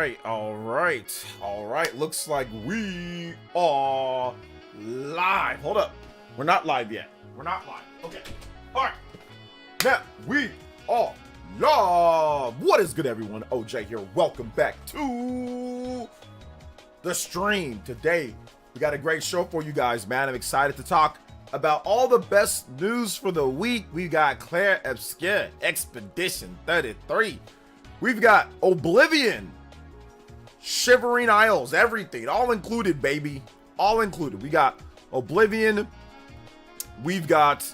right. Looks like we are live. Hold up. We're not live yet. Okay. All right. Now we are live. What is good, everyone? OJ here. Welcome back to the stream. Today, we got a great show for you guys, man. I'm excited to talk about all the best news for the week. We got Clair Obscure, Expedition 33. We've got Oblivion, Shivering Isles, everything, all included, baby, all included. We got Oblivion. We've got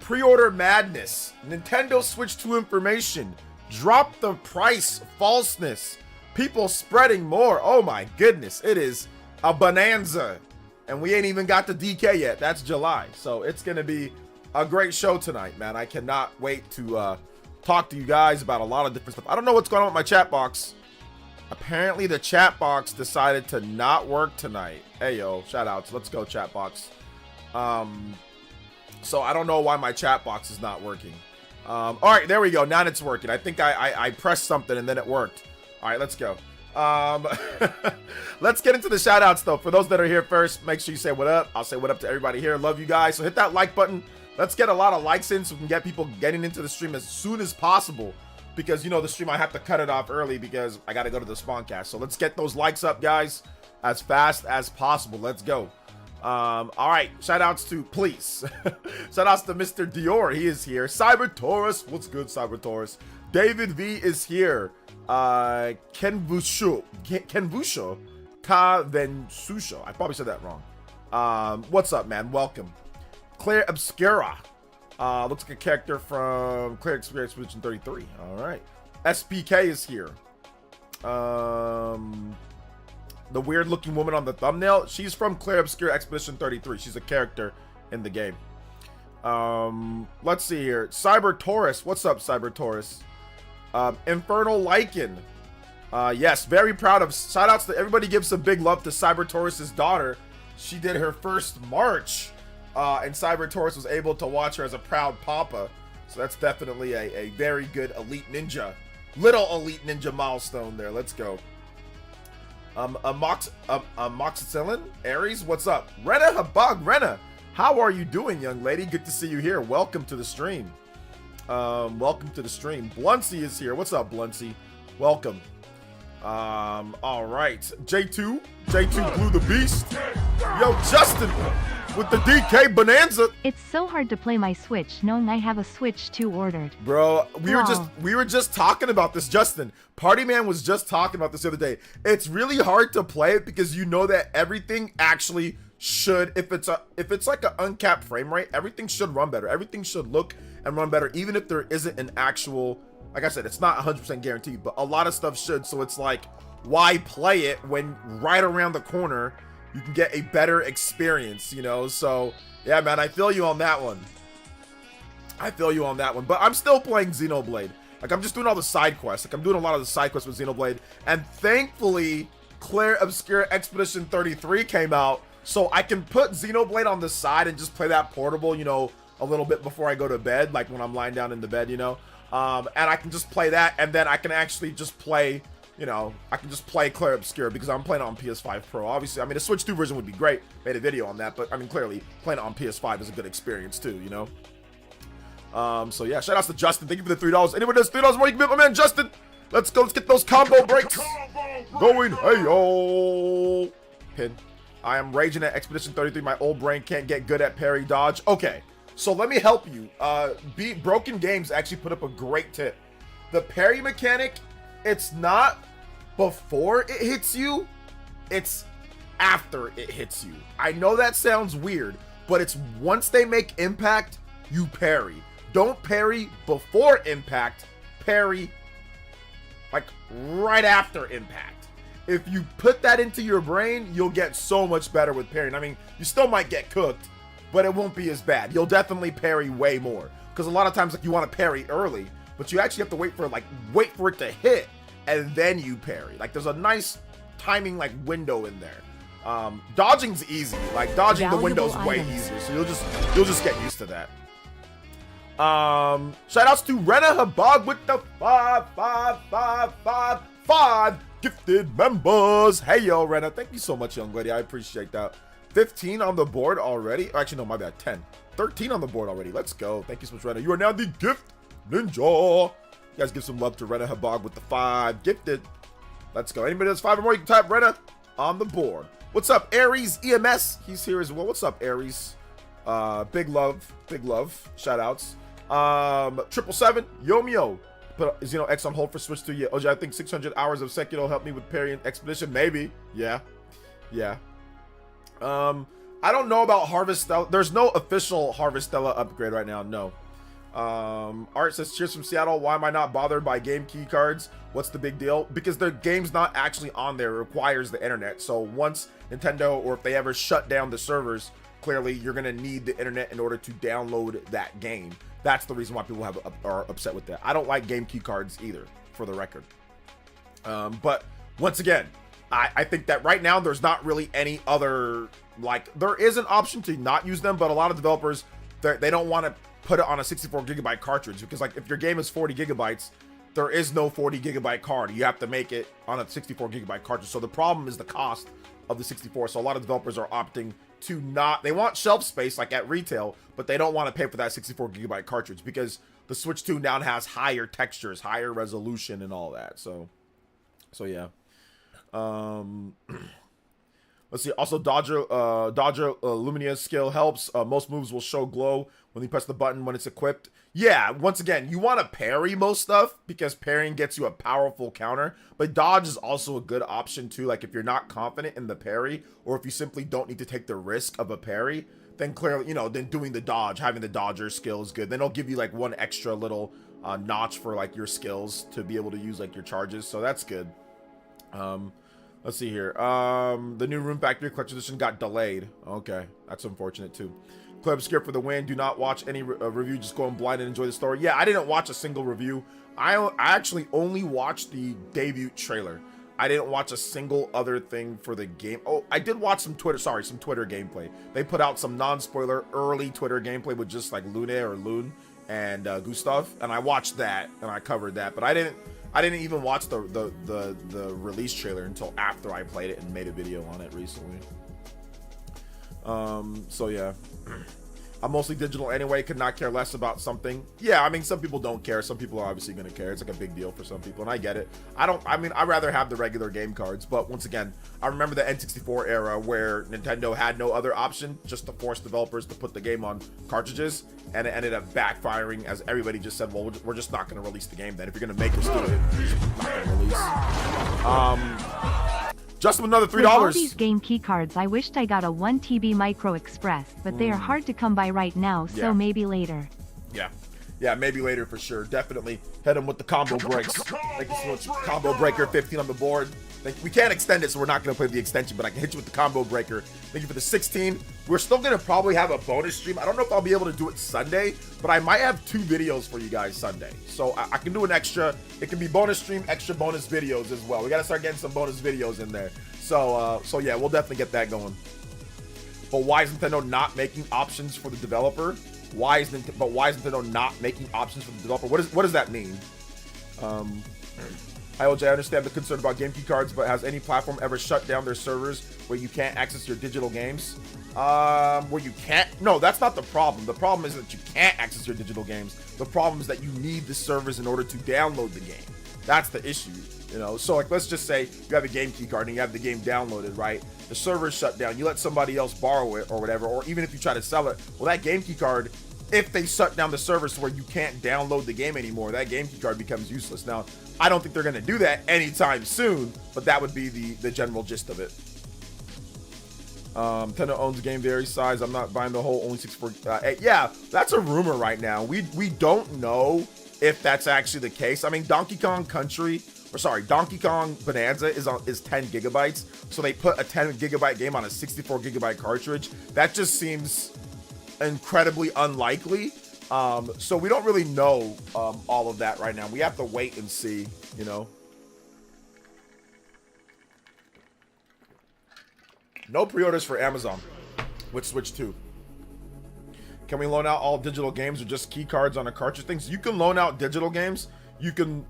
Preorder Madness, Nintendo Switch 2 information, drop the price falseness, people spreading more. Oh my goodness, it is a bonanza. And we ain't even got the DK yet. That's July. So it's going to be a great show tonight, man. I cannot wait to talk to you guys about a lot of different stuff. I don't know what's going on with my chat box. Apparently the chat box decided to not work tonight. Hey, yo, shout outs. Let's go, chat box. So I don't know why my chat box is not working. All right, there we go. Now it's working. I think I pressed something and then it worked. All right, let's go. Let's get into the shout outs though. For those that are here first, make sure you say what up. I'll say what up to everybody here. Love you guys. So hit that like button. Let's get a lot of likes in so we can get people getting into the stream as soon as possible, because you know the stream I have to cut it off early because I got to go to the Spawncast. So let's get those likes up, guys, as fast as possible. Let's go. All right, shout outs to, please, shout outs to Mr. Dior. He is here. Cyber Taurus, what's good, Cyber Taurus? David V is here. Kenvusho Kavensusho. I probably said that wrong. What's up, man? Welcome. Clair Obscure. Looks like a character from Clair Obscure Expedition 33. All right. SPK is here. The weird looking woman on the thumbnail, she's from Clair Obscure Expedition 33. She's a character in the game. Let's see here. Cyber Taurus. What's up, Cyber Taurus? Infernal Lycan. Yes, very proud of. Shout outs to everybody. Give some big love to Cyber Taurus's daughter. She did her first march, and Cyber Taurus was able to watch her as a proud papa. So that's definitely a very good elite ninja, little elite ninja milestone there. Let's go. Moxicillin Aries, what's up? Rena Habag, Rena, how are you doing, young lady? Good to see you here. Welcome to the stream. Welcome to the stream. Bluncy is here. What's up, Bluncy? Welcome. All right. J2 Blue the Beast. Yo, Justin with the DK Bonanza. It's so hard to play my Switch knowing I have a Switch 2 ordered. Bro, we were just talking about this, Justin. Party Man was just talking about this the other day. It's really hard to play it because you know that everything actually should, if it's like an uncapped frame rate, everything should run better. Everything should look and run better, even if there isn't an actual, like I said, it's not 100% guaranteed, but a lot of stuff should. So it's like, why play it when right around the corner you can get a better experience, you know? So yeah, man, I feel you on that one. But I'm still playing Xenoblade. Like, I'm just doing all the side quests. Like, I'm doing a lot of the side quests with Xenoblade, and thankfully Clair Obscure Expedition 33 came out, so I can put Xenoblade on the side and just play that portable, you know, a little bit before I go to bed, like when I'm lying down in the bed, you know. And I can just play that, and then I can actually just play, you know, I can just play Clair Obscure because I'm playing it on PS5 Pro. Obviously, I mean, the Switch 2 version would be great. Made a video on that, but I mean, clearly playing it on PS5 is a good experience too, you know. So yeah, shout outs to Justin. Thank you for the $3. Anyone does $3 more, you can be my man Justin. Let's go. Let's get those combo breaks going. Hey yo, pin. I am raging at Expedition 33. My old brain can't get good at parry dodge. Okay, so let me help you. Broken Games actually put up a great tip. The parry mechanic, it's not before it hits you, it's after it hits you. I know that sounds weird, but it's once they make impact, you parry. Don't parry before impact, parry like right after impact. If you put that into your brain, you'll get so much better with parrying. I mean, you still might get cooked, but it won't be as bad. You'll definitely parry way more, because a lot of times, like, you want to parry early, but you actually have to wait for it to hit and then you parry. Like, there's a nice timing like window in there. Dodging's easy. Like, dodging the window's way easier, so you'll just get used to that. Shout outs to Rena Habag with the 5 gifted members. Hey, yo, Rena. Thank you so much, young lady. I appreciate that. 15 on the board already. Actually, no, my bad. 10. 13 on the board already. Let's go. Thank you so much, Rena. You are now the gift ninja. You guys give some love to Rena Habag with the 5. Gifted. Let's go. Anybody that's 5 or more, you can type Rena on the board. What's up, Aries EMS? He's here as well. What's up, Aries? Big love. Big love. Shout outs. 777. Yomio. Put Xeno X on hold for Switch 2. Yeah, OJ, I think 600 hours of Sekiro helped me with Parry and Expedition. Maybe. Yeah. Yeah. I don't know about Harvestella. There's no official Harvestella upgrade right now. No. Art says, cheers from Seattle. Why am I not bothered by game key cards? What's the big deal? Because the game's not actually on there. It requires the internet. So once Nintendo, or if they ever shut down the servers, clearly you're going to need the internet in order to download that game. That's the reason why people are upset with that. I don't like game key cards either, for the record. But once again, I think that right now there's not really any other, like, there is an option to not use them, but a lot of developers, they don't want to put it on a 64 gigabyte cartridge, because like if your game is 40 gigabytes, there is no 40 gigabyte card. You have to make it on a 64 gigabyte cartridge. So the problem is the cost of the 64. So a lot of developers are opting to not, they want shelf space like at retail, but they don't want to pay for that 64 gigabyte cartridge, because the Switch 2 now has higher textures, higher resolution and all that. So yeah. Let's see. Also, Dodger Luminia's skill helps. Most moves will show glow when you press the button when it's equipped. Yeah, once again, you want to parry most stuff, because parrying gets you a powerful counter. But dodge is also a good option too. Like if you're not confident in the parry, or if you simply don't need to take the risk of a parry, then clearly, you know, then doing the dodge, having the dodger skill is good. Then it'll give you like one extra little notch for like your skills to be able to use like your charges. So that's good. Let's see here. The new Room Factory Collector's Edition got delayed. Okay, that's unfortunate too. Clair Obscure for the win. Do not watch any review. Just go in blind and enjoy the story. Yeah, I didn't watch a single review. I actually only watched the debut trailer. I didn't watch a single other thing for the game. Oh, I did watch some Twitter gameplay. They put out some non-spoiler early Twitter gameplay with just like Lune or Loon and Gustav, and I watched that and I covered that. But I didn't even watch the release trailer until after I played it and made a video on it recently. So yeah. I'm mostly digital anyway, could not care less about something. Yeah, I mean, some people don't care. Some people are obviously going to care. It's like a big deal for some people, and I get it. I'd rather have the regular game cards, but once again, I remember the N64 era where Nintendo had no other option just to force developers to put the game on cartridges, and it ended up backfiring as everybody just said, well, we're just not going to release the game then. If you're going to make us do it, we're just not going to release. Just another $3. With all these game key cards, I wished I got a 1 TB Micro Express, but they are hard to come by right now, so maybe later. Yeah, maybe later for sure. Definitely hit them with the combo breaks. Thank you so much. Combo breaker 15 on the board. We can't extend it, so we're not going to play the extension, but I can hit you with the combo breaker. Thank you for the 16. We're still going to probably have a bonus stream. I don't know if I'll be able to do it Sunday, but I might have 2 videos for you guys Sunday. So I can do an extra. It can be bonus stream, extra bonus videos as well. We got to start getting some bonus videos in there. So yeah, we'll definitely get that going. But why is Nintendo not making options for the developer? Why is Nintendo not making options for the developer? What does that mean? Hi, OJ, I understand the concern about game key cards, but has any platform ever shut down their servers where you can't access your digital games? Where you can't? No, that's not the problem. The problem is that you can't access your digital games. The problem is that you need the servers in order to download the game. That's the issue, you know? So, like, let's just say you have a game key card and you have the game downloaded, right? The server's shut down. You let somebody else borrow it or whatever, or even if you try to sell it, well, that game key card, if they shut down the servers to where you can't download the game anymore, that game key card becomes useless. Now, I don't think they're going to do that anytime soon, but that would be the general gist of it. Nintendo owns game very size. I'm not buying the whole only 64. Yeah, that's a rumor right now. We don't know if that's actually the case. I mean, Donkey Kong Bonanza is 10 gigabytes. So they put a 10 gigabyte game on a 64 gigabyte cartridge. That just seems incredibly unlikely. So we don't really know all of that right now. We have to wait and see, you know. No pre-orders for Amazon with Switch 2. Can we loan out all digital games or just key cards on a cartridge? Things you can loan out digital games. You can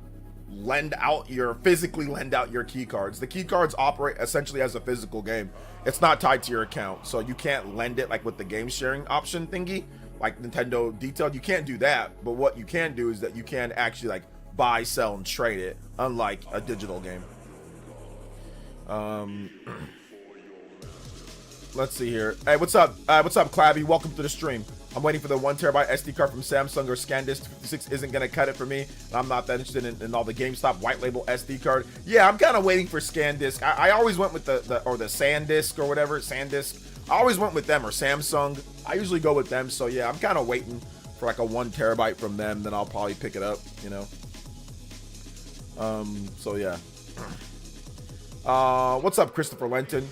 physically lend out your key cards. The key cards operate essentially as a physical game. It's not tied to your account, so you can't lend it like with the game sharing option thingy, like Nintendo detailed. You can't do that, but what you can do is that you can actually like buy, sell, and trade it, unlike a digital game. Let's see here. Hey, what's up? What's up, Clabby? Welcome to the stream. I'm waiting for the 1 TB SD card from Samsung or SanDisk. 56 isn't gonna cut it for me. And I'm not that interested in all the GameStop white label SD card. Yeah, I'm kind of waiting for SanDisk. I always went with the SanDisk or whatever, SanDisk. I always went with them, or Samsung. I usually go with them. So yeah, I'm kind of waiting for like a 1 TB from them. Then I'll probably pick it up. You know. So yeah. What's up, Christopher Lenton?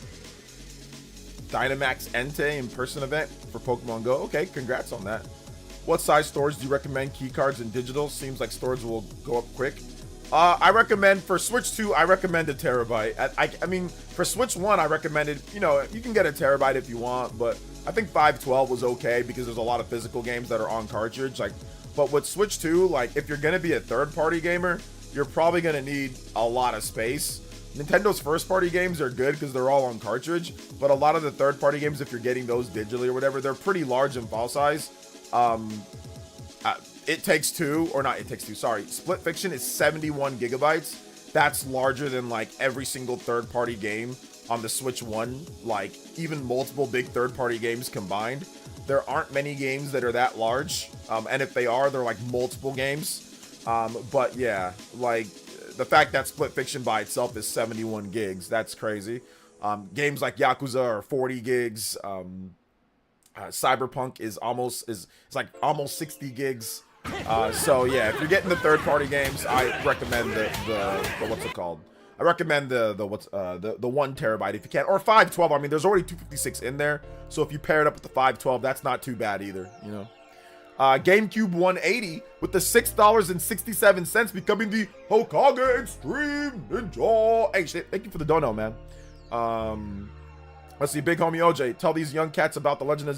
Dynamax Entei in-person event for Pokemon Go. Okay, congrats on that. What size storage do you recommend key cards in digital? Seems like storage will go up quick. I recommend for Switch 2, I recommend a terabyte. I mean, for Switch 1, I recommended, you know, you can get a terabyte if you want, but I think 512 was okay because there's a lot of physical games that are on cartridge. Like, but with Switch 2, like, if you're gonna be a third-party gamer, you're probably gonna need a lot of space. Nintendo's first-party games are good because they're all on cartridge, but a lot of the third-party games, if you're getting those digitally or whatever, they're pretty large in file size. It Takes Two, or not It Takes Two, sorry, Split Fiction is 71 gigabytes. That's larger than like every single third-party game on the Switch 1, like even multiple big third-party games combined. There aren't many games that are that large, and if they are, they're like multiple games. But yeah, like, the fact that Split Fiction by itself is 71 gigs, that's crazy. Games like Yakuza are 40 gigs. Cyberpunk is almost 60 gigs. So yeah, if you're getting the third-party games, I recommend the what's it called? I recommend the 1 TB if you can, or 512. I mean, there's already 256 in there, so if you pair it up with the 512, that's not too bad either, you know. GameCube 180 with the $6.67 becoming the Hokage Extreme Ninja. Hey, shit, thank you for the dono, man. Let's see, Big Homie OJ, tell these young cats about the Legend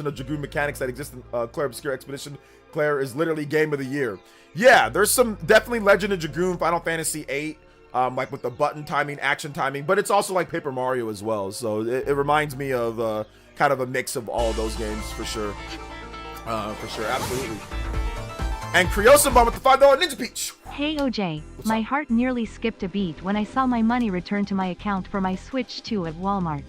of Dragoon mechanics that exist in Clair Obscure Expedition. Clair is literally game of the year. Yeah, there's some definitely Legend of Dragoon, Final Fantasy VIII, like with the button timing, action timing, but it's also like Paper Mario as well. So it reminds me of kind of a mix of all of those games for sure. For sure, absolutely. And Criosamon with the $5 Ninja Peach. Hey OJ, my heart nearly skipped a beat when I saw my money returned to my account for my Switch 2 at Walmart.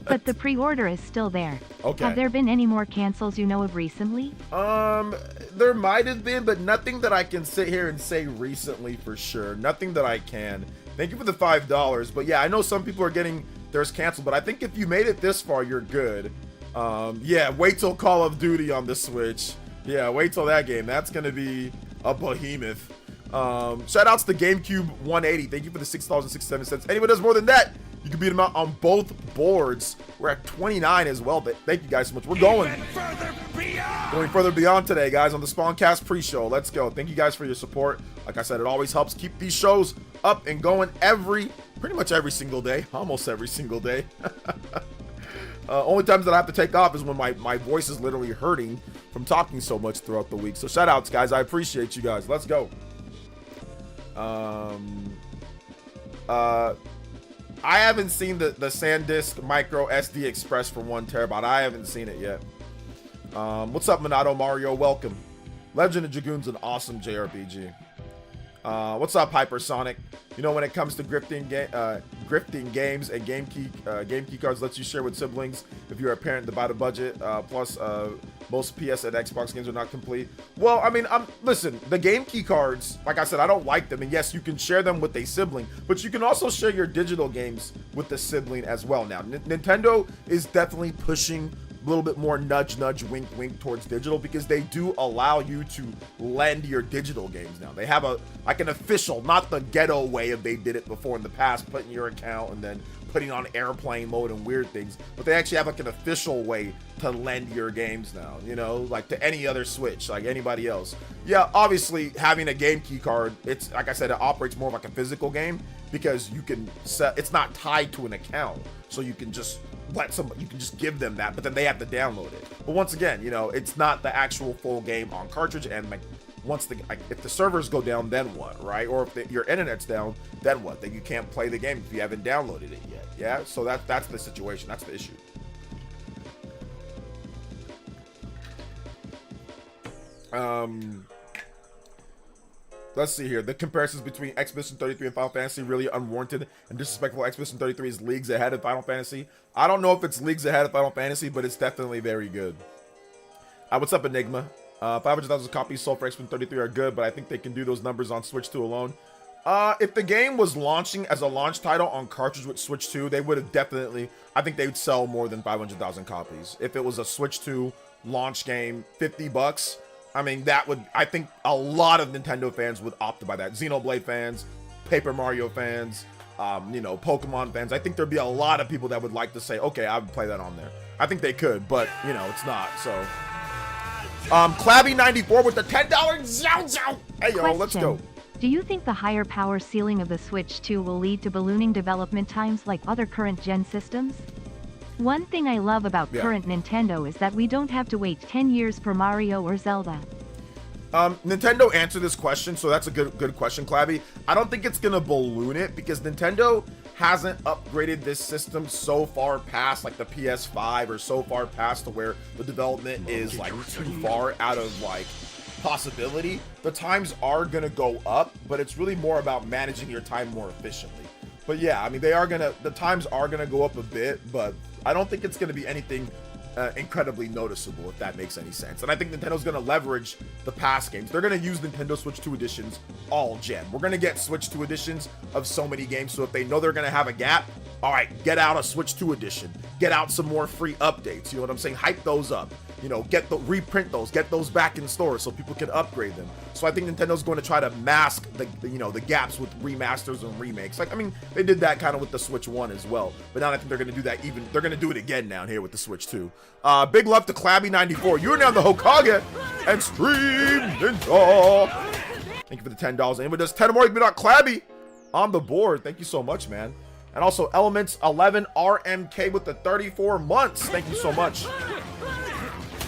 But the pre-order is still there. Okay. Have there been any more cancels you know of recently? There might have been, but nothing that I can sit here and say recently for sure. Nothing that I can. Thank you for the $5. But yeah, I know some people are getting theirs canceled, but I think if you made it this far, you're good. Yeah, wait till Call of Duty on the Switch. Yeah, wait till that game. That's gonna be a behemoth. Shout outs to GameCube 180. Thank you for the $6.67. Anyone does more than that, you can beat them out on both boards. We're at 29 as well. But thank you guys so much. We're going further beyond today, guys, on the Spawncast pre-show. Let's go. Thank you guys for your support. Like I said, it always helps keep these shows up and going pretty much every single day, almost every single day. Only times that I have to take off is when my voice is literally hurting from talking so much throughout the week. So shout outs, guys. I appreciate you guys. Let's go. I haven't seen the SanDisk Micro SD Express for 1 TB. I haven't seen it yet. What's up, Minato Mario? Welcome. Legend of Dragoon's an awesome JRPG. What's up, Hypersonic? You know, when it comes to grifting games and game key cards lets you share with siblings if you're a parent about a budget. Plus, most PS and Xbox games are not complete. Well, I mean, listen, the game key cards, like I said, I don't like them. And yes, you can share them with a sibling, but you can also share your digital games with the sibling as well. Now, Nintendo is definitely pushing a little bit more nudge, wink, wink towards digital because they do allow you to lend your digital games now. They have like an official, not the ghetto way of they did it before in the past, putting your account and then putting on airplane mode and weird things, but they actually have like an official way to lend your games now, you know, like to any other Switch, like anybody else. Yeah, obviously having a game key card, it's like I said, it operates more like a physical game because you can set, it's not tied to an account, so you can just you can just give them that, but then they have to download it. But once again, you know, it's not the actual full game on cartridge, and once if the servers go down, then what, right? Or if your internet's down, then what? Then you can't play the game if you haven't downloaded it yet. Yeah, so that's the situation. That's the issue. Let's see here. The comparisons between Expedition 33 and Final Fantasy really unwarranted and disrespectful. Expedition 33 is leagues ahead of Final Fantasy. I don't know if it's leagues ahead of Final Fantasy, but it's definitely very good. What's up, Enigma? 500,000 copies sold for Expedition 33 are good, but I think they can do those numbers on Switch 2 alone. If the game was launching as a launch title on cartridge with Switch 2, they would have definitely, I think they would sell more than 500,000 copies. If it was a Switch 2 launch game, $50, I mean, that would, I think a lot of Nintendo fans would opt to buy that. Xenoblade fans, Paper Mario fans, you know, Pokemon fans. I think there'd be a lot of people that would like to say, okay, I would play that on there. I think they could, but, you know, it's not, so. Clabby94 with the $10 Zhao. Hey, yo, let's go. Do you think the higher power ceiling of the Switch 2 will lead to ballooning development times like other current gen systems? One thing I love about current Nintendo is that we don't have to wait 10 years for Mario or Zelda. Nintendo answered this question, so that's a good question, Clabby. I don't think it's gonna balloon it because Nintendo hasn't upgraded this system so far past like the PS5 or so far past to where the development is like too far out of like possibility. The times are gonna go up, but it's really more about managing your time more efficiently. But yeah, I mean, the times are gonna go up a bit, but I don't think it's gonna be anything incredibly noticeable, if that makes any sense. And I think Nintendo's gonna leverage the past games. They're gonna use Nintendo Switch 2 editions all gen. We're gonna get Switch 2 editions of so many games, so if they know they're gonna have a gap, all right, get out a Switch 2 edition, get out some more free updates, you know what I'm saying? Hype those up, you know, reprint those, get those back in stores so people can upgrade them. So I think Nintendo's going to try to mask the gaps with remasters and remakes. Like, I mean, they did that kind of with the Switch 1 as well, but now I think they're going to do that they're going to do it again now here with the Switch 2. Big love to Clabby94. You are now the Hokage and Stream Ninja. Thank you for the $10. Anyone does 10 or more, you can be not Clabby on the board. Thank you so much, man. And also Elements 11 RMK with the 34 months. Thank you so much.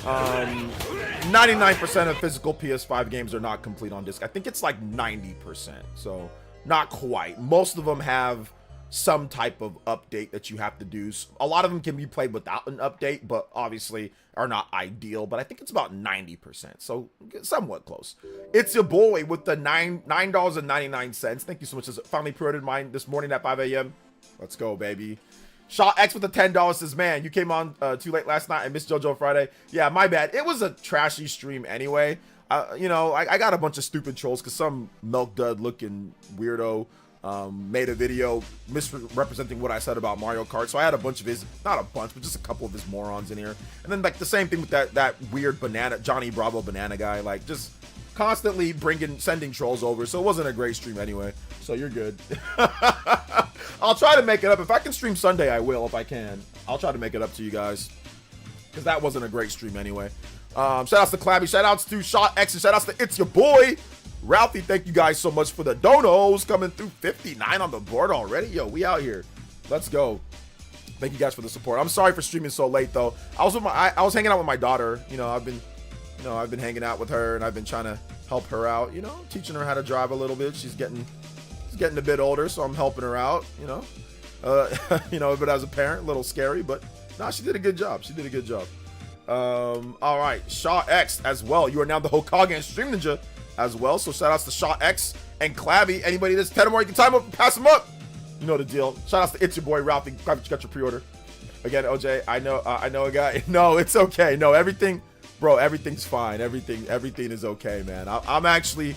99% of physical PS5 games are not complete on disc. I think it's like 90%, so not quite. Most of them have some type of update that you have to do. A lot of them can be played without an update, but obviously are not ideal. But I think it's about 90%, so somewhat close. It's your boy with the $9.99. Thank you so much. Finally pre-ordered mine this morning at 5 a.m. Let's go, baby. Shot X with the $10 says, man, you came on too late last night. I missed JoJo Friday. Yeah, my bad. It was a trashy stream anyway. You know, I got a bunch of stupid trolls because some milk dud looking weirdo made a video misrepresenting what I said about Mario Kart. So I had a bunch of his, not a bunch, but just a couple of his morons in here. And then like the same thing with that weird banana, Johnny Bravo banana guy, like just constantly sending trolls over. So it wasn't a great stream anyway. So you're good. I'll try to make it up. If I can stream Sunday, I will. If I can, I'll try to make it up to you guys. Because that wasn't a great stream anyway. Shout outs to Clabby. Shout outs to Shot X. And shout outs to It's Your Boy. Ralphie, thank you guys so much for the donos. Coming through 59 on the board already. Yo, we out here. Let's go. Thank you guys for the support. I'm sorry for streaming so late though. I was hanging out with my daughter. You know, I've been hanging out with her and I've been trying to help her out, you know, teaching her how to drive a little bit. She's getting a bit older, so I'm helping her out, you know. You know, but as a parent, a little scary, but nah, she did a good job. All right, Shaw X as well. You are now the Hokage and Stream Ninja as well. So shout outs to Shaw X and Clabby. Anybody that's 10 or more, you can time up and pass them up. You know the deal. Shout outs to It's Your Boy Ralphie. Glad you got your pre-order. Again, OJ, I know a guy. No, it's okay. No, everything, bro, everything's fine. Everything is okay, man. I'm actually,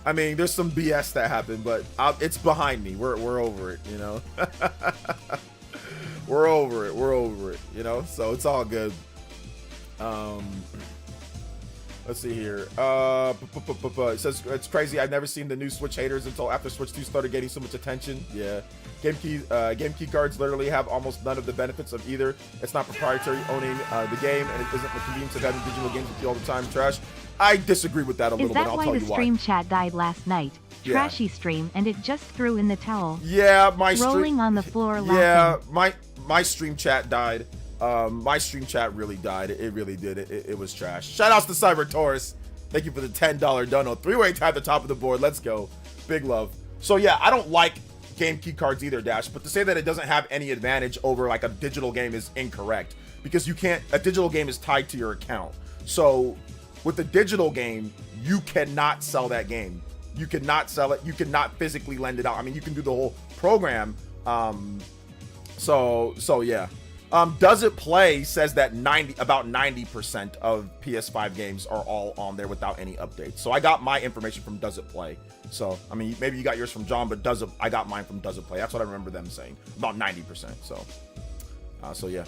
I mean, there's some BS that happened, but it's behind me. We're over it, you know. We're over it, you know. So it's all good. Let's see here. It says it's crazy. I've never seen the new Switch haters until after Switch 2 started getting so much attention. Yeah. Game key cards literally have almost none of the benefits of either. It's not proprietary owning the game, and it isn't the convenience of having digital games with you all the time. Trash. I disagree with that a little bit. I'll tell you why. Is that why the stream chat died last night? Yeah. Trashy stream, and it just threw in the towel. Yeah, rolling on the floor laughing. Yeah, my stream chat died. My stream chat really died. It really did. It was trash. Shout outs to Cyber Taurus. Thank you for the $10 dono. 3-way tie at the top of the board. Let's go. Big love. So yeah, I don't like game key cards either, Dash, but to say that it doesn't have any advantage over like a digital game is incorrect, because you can't, a digital game is tied to your account. So with the digital game, you cannot sell that game. You cannot sell it. You cannot physically lend it out. I mean, you can do the whole program. So yeah. Does It Play says that about 90% of PS5 games are all on there without any updates. So I got my information from Does It Play. So, I mean, maybe you got yours from John, but I got mine from Does It Play. That's what I remember them saying. About 90%. So yeah.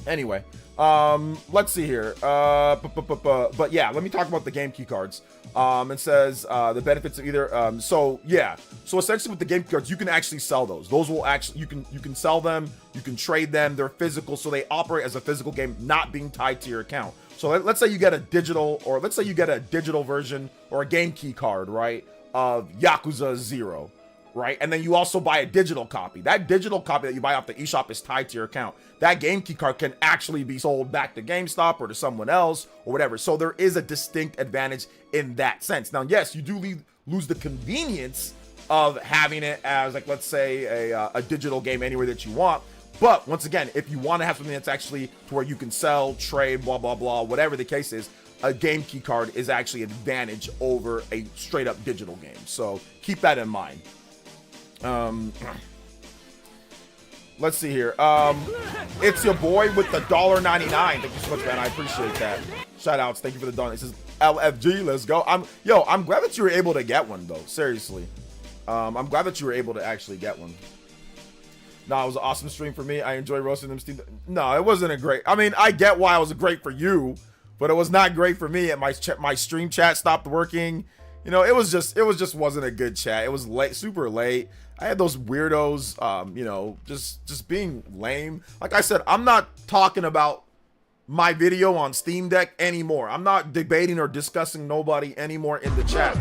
Anyway, let's see here. But yeah, let me talk about the game key cards. It says the benefits of either. So yeah. So essentially, with the game key cards, you can actually sell those. Those will actually you can sell them. You can trade them. They're physical, so they operate as a physical game, not being tied to your account. So let's say you get a digital, or let's say you get a digital version or a game key card, right, of Yakuza 0. Right, and then you also buy a digital copy. That digital copy that you buy off the eShop is tied to your account. That game key card can actually be sold back to GameStop or to someone else or whatever. So there is a distinct advantage in that sense. Now, yes, you do lose the convenience of having it as, like, let's say a digital game anywhere that you want. But once again, if you want to have something that's actually to where you can sell, trade, blah, blah, blah, whatever the case is, a game key card is actually an advantage over a straight up digital game. So keep that in mind. Let's see here. It's your boy with the $1.99. Thank you so much, man. I appreciate that. Shout outs. Thank you for the donut. It says LFG. Let's go. I'm glad that you were able to get one though. Seriously. I'm glad that you were able to actually get one. No, it was an awesome stream for me. I enjoy roasting them. No, it wasn't a great. I mean, I get why it was great for you, but it was not great for me. And my stream chat stopped working. You know, it was just wasn't a good chat. It was late, super late. I had those weirdos, you know, just being lame. Like I said, I'm not talking about my video on Steam Deck anymore. I'm not debating or discussing nobody anymore in the chat.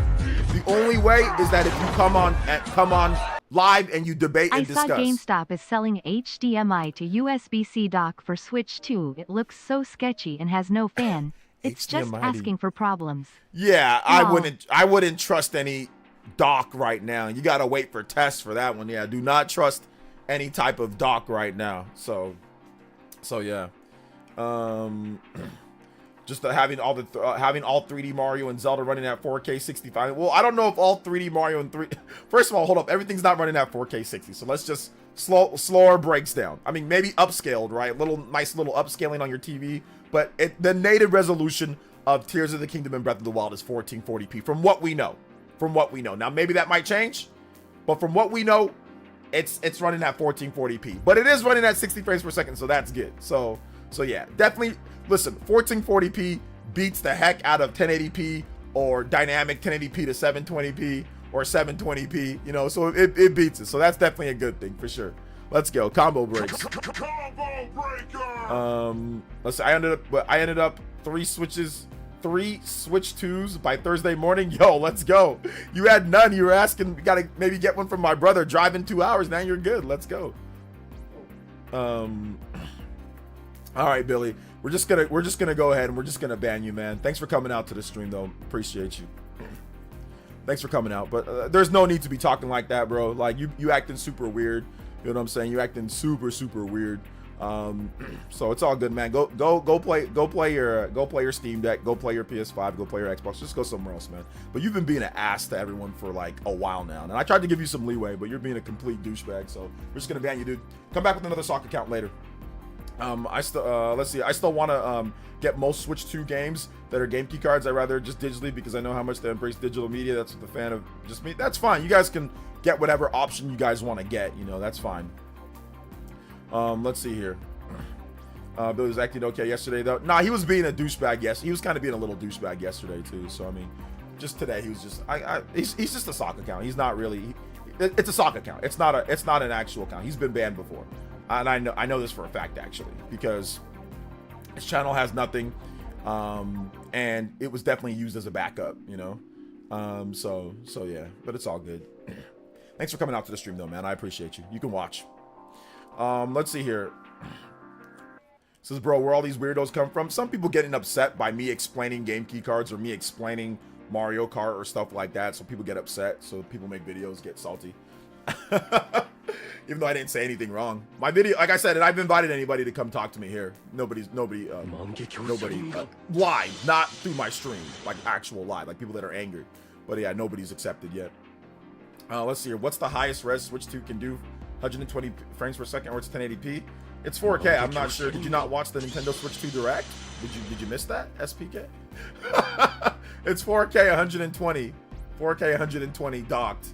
The only way is that if you come on live and you debate and discuss. I saw GameStop is selling HDMI to USB-C dock for Switch 2. It looks so sketchy and has no fan. It's just asking for problems. Yeah, no. I wouldn't trust any dock right now. You gotta wait for tests for that one. Yeah, do not trust any type of dock right now. So yeah. Just having all 3D Mario and Zelda running at 4K 65. Well, I don't know if all 3D Mario and First of all, hold up, everything's not running at 4K 60. So let's just slower breaks down. I mean, maybe upscaled, right? Nice little upscaling on your TV, but the native resolution of Tears of the Kingdom and Breath of the Wild is 1440p from what we know. Now maybe that might change, but from what we know, it's running at 1440p. But it is running at 60 frames per second, so that's good. So yeah, definitely listen, 1440p beats the heck out of 1080p or dynamic 1080p to 720p or 720p, you know, so it beats it. So that's definitely a good thing for sure. Let's go. Combo breaks. Combo breaker. Let's see, I ended up 3 Switch 2s by Thursday morning. Yo, let's go. You had none. You were asking, you gotta maybe get one from my brother. Driving 2 hours. Now you're good. Let's go. All right, Billy. We're just gonna go ahead and we're just gonna ban you, man. Thanks for coming out to the stream, though. Appreciate you. Thanks for coming out. But there's no need to be talking like that, bro. Like you acting super weird. You know what I'm saying? You acting super weird. So it's all good, man. Go play your Steam Deck, go play your PS5, go play your Xbox. Just go somewhere else, man. But you've been being an ass to everyone for like a while now, and I tried to give you some leeway, but you're being a complete douchebag. So we're just gonna ban you, dude. Come back with another sock account later. Let's see. I still want to get most Switch 2 games that are game key cards. I'd rather just digitally because I know how much they embrace digital media. That's what the fan of just me. That's fine. You guys can get whatever option you guys want to get. You know, that's fine. Let's see here. Billy was acting okay yesterday, though. Nah, he was being a douchebag. Yes, he was kind of being a little douchebag yesterday too. So I mean, just today he was just. He's just a sock account. He's not really. It's a sock account. It's not an actual account. He's been banned before, and I know this for a fact actually because his channel has nothing, and it was definitely used as a backup. You know, so yeah. But it's all good. Thanks for coming out to the stream though, man. I appreciate you. You can watch. Let's see here. Says, bro, where all these weirdos come from? Some people getting upset by me explaining game key cards or me explaining Mario Kart or stuff like that. So people get upset. So people make videos, get salty. Even though I didn't say anything wrong. My video, like I said, and I've invited anybody to come talk to me here. Nobody live, not through my stream, like actual live, like people that are angry. But yeah, nobody's accepted yet. Let's see here. What's the highest res Switch 2 can do? 120 frames per second, or it's 1080p? It's 4K. I'm not sure. Did you not watch the Nintendo Switch 2 Direct? Did you miss that, SPK? It's 4K 120. 4K 120 docked.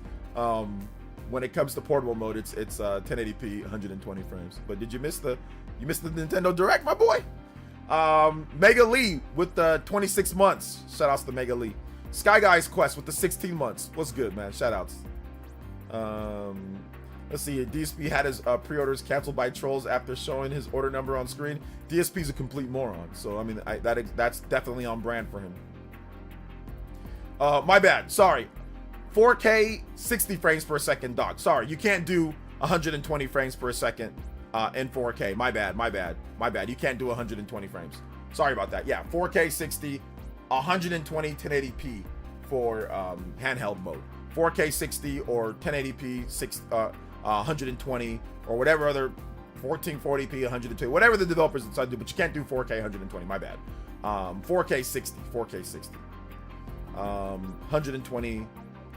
When it comes to portable mode, it's 1080p 120 frames. But did you miss the Nintendo Direct, my boy? Mega Lee with the 26 months. Shout outs to Mega Lee. Sky Guy's Quest with the 16 months. What's good, man? Shout outs. Let's see. DSP had his pre-orders canceled by trolls after showing his order number on screen. DSP's a complete moron. So I mean, that's definitely on brand for him. My bad. Sorry. 4K 60 frames per second dock. Sorry, you can't do 120 frames per second in 4K. My bad. You can't do 120 frames. Sorry about that. Yeah, 4K 60, 120 1080p for handheld mode. 4K 60 or 1080p 120 or whatever other 1440p 120, whatever the developers decide to do, but you can't do 4K 120. My bad. 4K 60. 120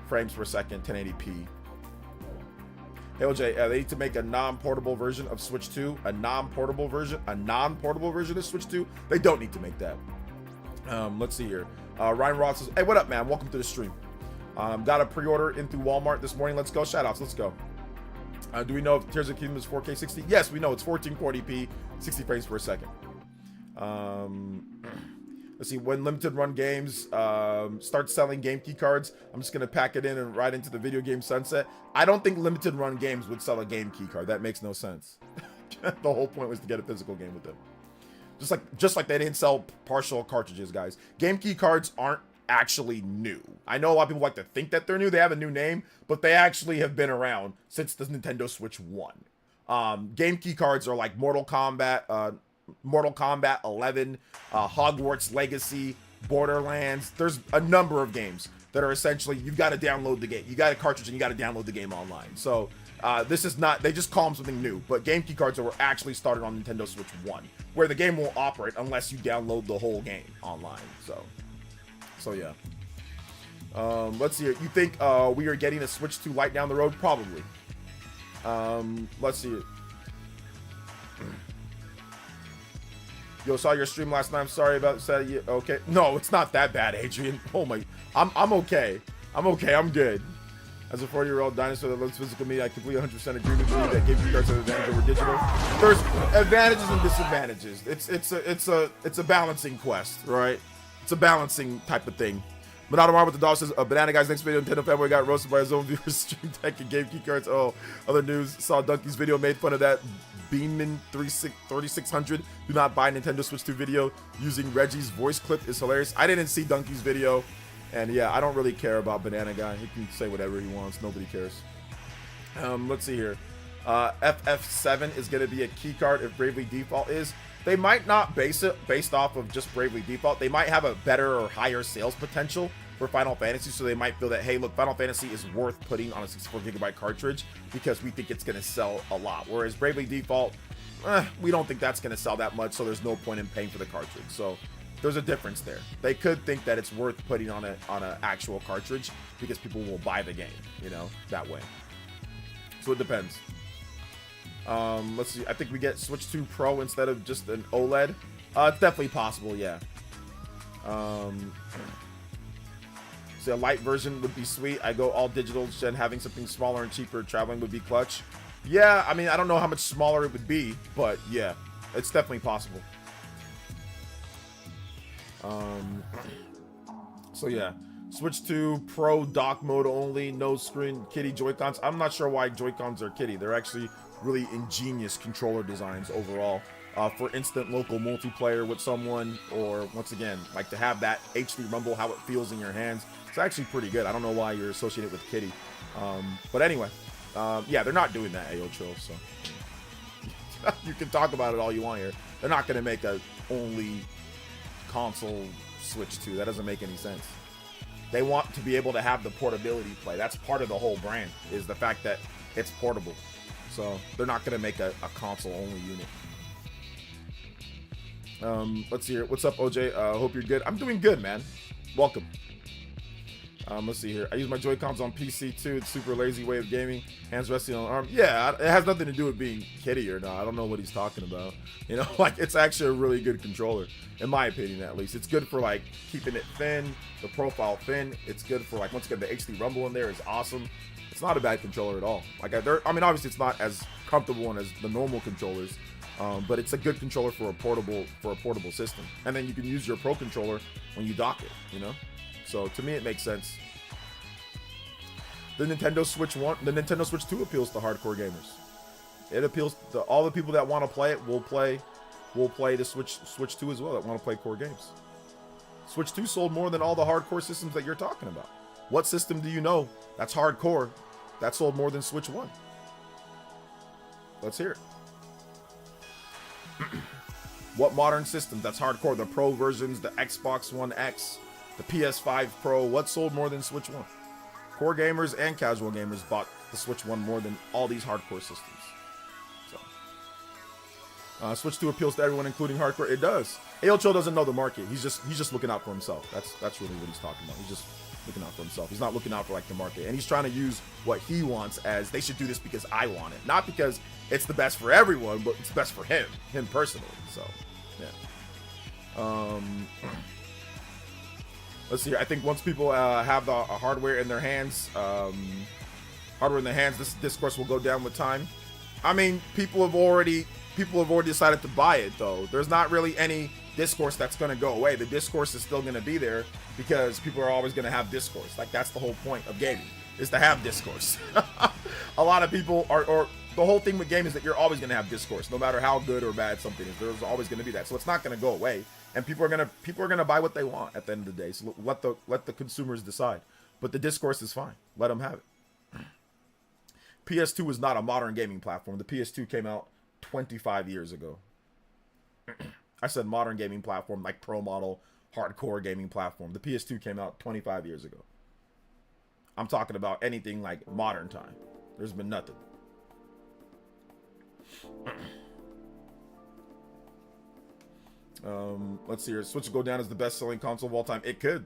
frames per second, 1080p. Hey OJ, they need to make a non-portable version of Switch 2. A non-portable version of Switch 2. They don't need to make that. Let's see here. Ryan Ross says, hey, what up, man? Welcome to the stream. Got a pre-order in through Walmart this morning. Let's go. Shoutouts. Let's go. Do we know if Tears of the Kingdom is 4K 60? Yes, we know it's 1440p, 60 frames per second. Let's see, when limited run games start selling game key cards, I'm just gonna pack it in and ride into the video game sunset. I don't think limited run games would sell a game key card. That makes no sense. The whole point was to get a physical game with them. Just like they didn't sell partial cartridges, guys. Game key cards aren't actually new. I know a lot of people like to think that they're new. They have a new name, but they actually have been around since the Nintendo Switch 1. Game key cards are like Mortal Kombat 11, Hogwarts Legacy, Borderlands. There's a number of games that are essentially, you've got to download the game. You got a cartridge and you got to download the game online. So this is not, they just call them something new, but game key cards were actually started on Nintendo Switch 1, where the game won't operate unless you download the whole game online. So yeah. Let's see here. You think we are getting a Switch 2 Lite down the road? Probably. Let's see it. Yo, saw your stream last night. I'm sorry about that. Okay. No, it's not that bad, Adrian. Oh my. I'm okay. I'm good. As a 40-year-old dinosaur that loves physical media, I completely 100% agree with you that game cards have advantage over digital. There's advantages and disadvantages. It's a balancing quest, right? It's a balancing type of thing. Monautomar with the dog says, Banana Guy's next video, Nintendo fanboy got roasted by his own viewers, stream tech and game key cards. Oh, other news, saw Donkey's video, made fun of that Beanman 3600 do not buy Nintendo Switch 2 video using Reggie's voice clip is hilarious. I didn't see Donkey's video, and yeah, I don't really care about Banana Guy. He can say whatever he wants. Nobody cares. Let's see here. FF7 is going to be a key card if Bravely Default is. They might not base it based off of just Bravely Default. They might have a better or higher sales potential for Final Fantasy, so they might feel that, hey, look, Final Fantasy is worth putting on a 64GB cartridge because we think it's going to sell a lot. Whereas Bravely Default, we don't think that's going to sell that much, so there's no point in paying for the cartridge. So there's a difference there. They could think that it's worth putting on an actual cartridge because people will buy the game, you know, that way. So it depends. Let's see. I think we get Switch 2 Pro instead of just an OLED. It's definitely possible, yeah. So a light version would be sweet. I go all digital, and having something smaller and cheaper traveling would be clutch. Yeah, I mean, I don't know how much smaller it would be, but yeah, it's definitely possible. So yeah, Switch 2 Pro dock mode only, no screen, kitty Joy-Cons. I'm not sure why Joy-Cons are kitty. They're actually really ingenious controller designs overall. For instant local multiplayer with someone, or once again, like to have that HD rumble, how it feels in your hands. It's actually pretty good. I don't know why you're associated with kitty. But anyway, yeah, they're not doing that, AO Chill, so. You can talk about it all you want here. They're not going to make a only console Switch 2. That doesn't make any sense. They want to be able to have the portability play. That's part of the whole brand, is the fact that it's portable. So they're not going to make a console-only unit. Let's see here. What's up, OJ? Hope you're good. I'm doing good, man. Welcome. Let's see here. I use my Joy-Cons on PC too. It's super lazy way of gaming. Hands resting on arm. Yeah, it has nothing to do with being kiddie or not. I don't know what he's talking about. You know, like, it's actually a really good controller, in my opinion, at least. It's good for, like, keeping it thin, the profile thin. It's good for, like, once again, the HD rumble in there is awesome. It's not a bad controller at all. Like, I mean, obviously, it's not as comfortable as the normal controllers, but it's a good controller for a portable system. And then you can use your Pro controller when you dock it, you know? So to me, it makes sense. The Nintendo Switch 2 appeals to hardcore gamers. It appeals to all the people that want to play it. Will play the Switch 2 as well, that want to play core games. Switch 2 sold more than all the hardcore systems that you're talking about. What system do you know that's hardcore that sold more than Switch 1? Let's hear it. What modern system that's hardcore? The Pro versions, the Xbox One X, the PS5 Pro. What sold more than Switch 1? Core gamers and casual gamers bought the Switch 1 more than all these hardcore systems. So, Switch 2 appeals to everyone, including hardcore. It does. Aocho doesn't know the market. He's just looking out for himself. That's really what he's talking about. He's just looking out for himself. He's not looking out for, like, the market. And he's trying to use what he wants as, they should do this because I want it. Not because it's the best for everyone, but it's best for him personally. So, yeah. Let's see. I think once people have the hardware in their hands, this discourse will go down with time. I mean, people have already decided to buy it, though. There's not really any discourse that's going to go away. The discourse is still going to be there because people are always going to have discourse. Like, that's the whole point of gaming, is to have discourse. A lot of people or the whole thing with gaming is that you're always going to have discourse, no matter how good or bad something is. There's always going to be that, so it's not going to go away. And people are gonna buy what they want at the end of the day. So let the consumers decide. But the discourse is fine. Let them have it. PS2 is not a modern gaming platform. The PS2 came out 25 years ago. I said modern gaming platform, like pro model, hardcore gaming platform. The PS2 came out 25 years ago. I'm talking about anything like modern time. There's been nothing. Let's see here. Switch will go down as the best-selling console of all time. It could.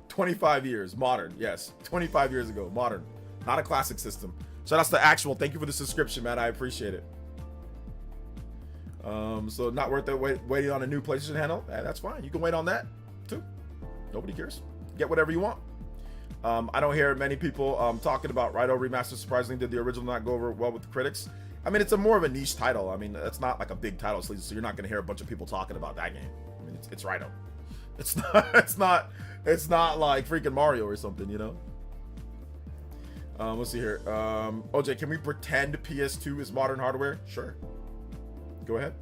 25 years. Modern. Yes. 25 years ago. Modern. Not a classic system. Shout out to the Actual. Thank you for the subscription, man. I appreciate it. So not worth it waiting on a new PlayStation handle. That's fine. You can wait on that, too. Nobody cares. Get whatever you want. I don't hear many people talking about Raito Remastered. Surprisingly, did the original not go over well with the critics? I mean, it's a more of a niche title. I mean, it's not like a big title, so you're not going to hear a bunch of people talking about that game. I mean, it's Raito. It's not like freaking Mario or something, you know? Let's see here. OJ, can we pretend PS2 is modern hardware? Sure. Go ahead.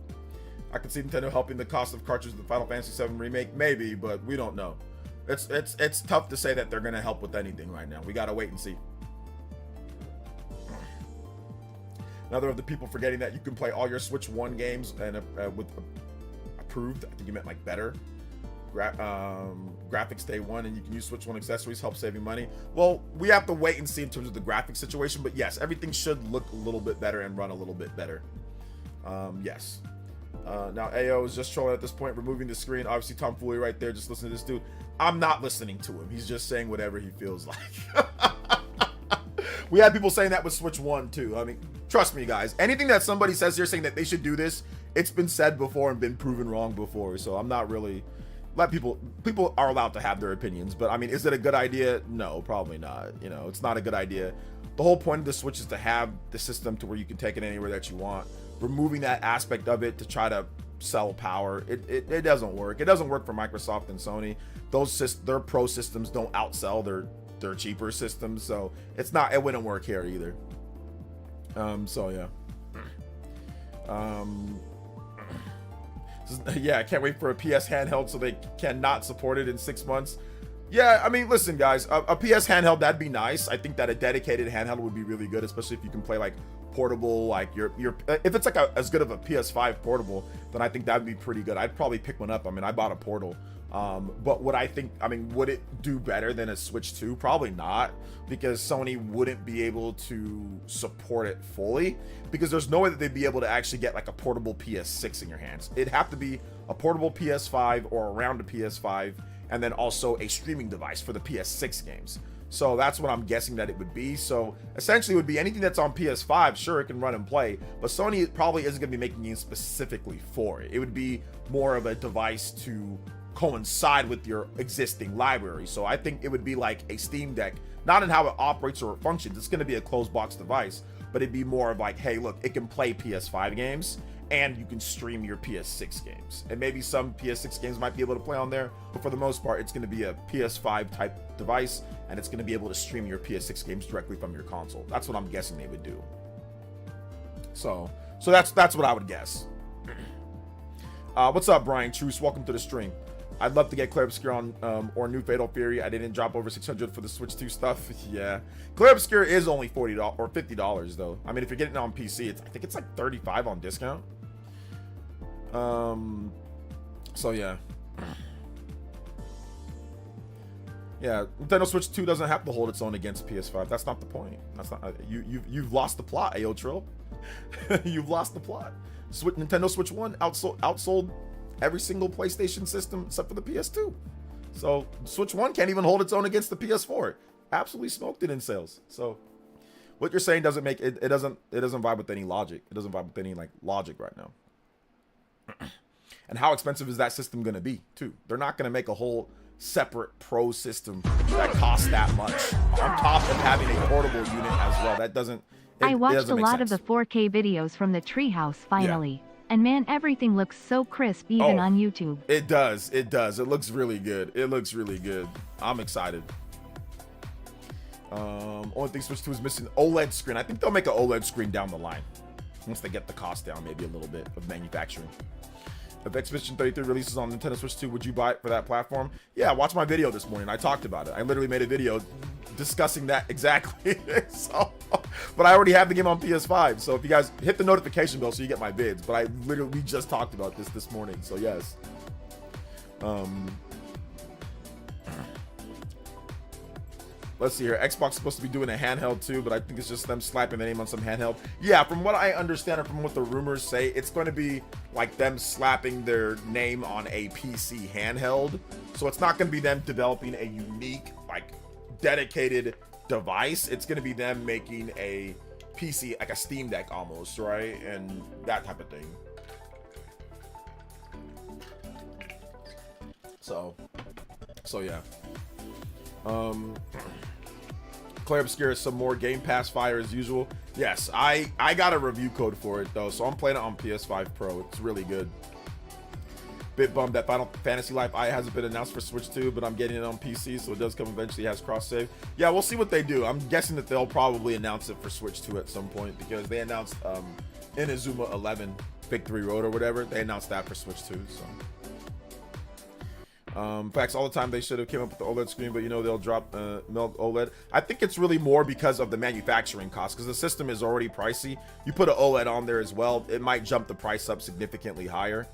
I could see Nintendo helping the cost of cartridges of the Final Fantasy VII Remake. Maybe, but we don't know. It's tough to say that they're going to help with anything right now. We got to wait and see. Another of the people forgetting that you can play all your Switch 1 games and with approved, I think you meant like better graphics day one, and you can use Switch 1 accessories, help saving money. Well, we have to wait and see in terms of the graphics situation, but yes, everything should look a little bit better and run a little bit better. Yes. Now AO is just trolling at this point, removing the screen. Obviously tomfoolery right there. Just listen to this dude. I'm not listening to him. He's just saying whatever he feels like. We had people saying that with Switch 1 too. I mean, trust me, guys. Anything that somebody says here saying that they should do this, it's been said before and been proven wrong before. So I'm not really... People are allowed to have their opinions, but I mean, is it a good idea? No, probably not. You know, it's not a good idea. The whole point of the Switch is to have the system to where you can take it anywhere that you want. Removing that aspect of it to try to sell power, it doesn't work. It doesn't work for Microsoft and Sony. Their pro systems don't outsell their cheaper systems, so it wouldn't work here either. So yeah. Yeah, I can't wait for a PS handheld so they cannot support it in 6 months. Yeah, I mean, listen, guys, a PS handheld, that'd be nice. I think that a dedicated handheld would be really good, especially if you can play like portable, like your if it's like as good of a PS5 portable, then I think that'd be pretty good. I'd probably pick one up. I mean, I bought a Portal. But would it do better than a Switch 2? Probably not, because Sony wouldn't be able to support it fully, because there's no way that they'd be able to actually get like a portable PS6 in your hands. It'd have to be a portable PS5 or around a PS5, and then also a streaming device for the PS6 games. So that's what I'm guessing that it would be. So essentially it would be anything that's on PS5, sure, it can run and play, but Sony probably isn't going to be making games specifically for it. It would be more of a device to coincide with your existing library. So I think it would be like a Steam Deck, not in how it operates or functions. It's going to be a closed box device, but it'd be more of like, hey, look, it can play PS5 games and you can stream your PS6 games. And maybe some PS6 games might be able to play on there, but for the most part, it's going to be a PS5 type device, and it's going to be able to stream your PS6 games directly from your console. That's what I'm guessing they would do. So that's what I would guess. What's up, Brian Truce? Welcome to the stream. I'd love to get Clair Obscure on or New Fatal Fury. I didn't drop over $600 for the Switch 2 stuff. Yeah, Clair Obscure is only $40 or $50 though. I mean, if you're getting it on PC, I think it's like $35 on discount. So yeah. Yeah, Nintendo Switch 2 doesn't have to hold its own against PS5. That's not the point. That's not you've lost the plot, Ayo Trill. You've lost the plot. Nintendo Switch 1 outsold every single PlayStation system except for the PS2. So Switch 1 can't even hold its own against the PS4. Absolutely smoked it in sales. So what you're saying doesn't make it doesn't vibe with any logic. It doesn't vibe with any like logic right now. And how expensive is that system going to be too? They're not going to make a whole separate pro system that costs that much on top of having a portable unit as well. That doesn't I watched a lot of the 4K videos from the Treehouse finally. Yeah. And man, everything looks so crisp even on YouTube. It does. It looks really good. It looks really good. I'm excited. Only thing Switch 2 is missing OLED screen. I think they'll make an OLED screen down the line once they get the cost down, maybe a little bit of manufacturing. If Expedition 33 releases on Nintendo Switch 2, would you buy it for that platform? Yeah, watch my video this morning. I talked about it. I literally made a video discussing that exactly. But I already have the game on PS5. So if you guys hit the notification bell so you get my vids. But we just talked about this morning. So yes. Let's see here. Xbox is supposed to be doing a handheld too, but I think it's just them slapping the name on some handheld. Yeah, from what I understand and from what the rumors say, it's going to be like them slapping their name on a PC handheld. So it's not going to be them developing a unique, like, dedicated device. It's going to be them making a PC, like a Steam Deck almost, right? And that type of thing. So yeah. Clair Obscure some more Game Pass fire as usual. Yes, I got a review code for it though, so I'm playing it on PS5 Pro. It's really good. Bit bummed that Final Fantasy Life I hasn't been announced for Switch 2, but I'm getting it on PC, so it does come eventually. It has cross save. Yeah, we'll see what they do. I'm guessing that they'll probably announce it for Switch 2 at some point, because they announced Inazuma 11 Victory Road or whatever. They announced that for Switch 2, so. Facts all the time. They should have came up with the OLED screen, but you know they'll drop melt OLED. I think it's really more because of the manufacturing cost, because the system is already pricey. You put an OLED on there as well, it might jump the price up significantly higher.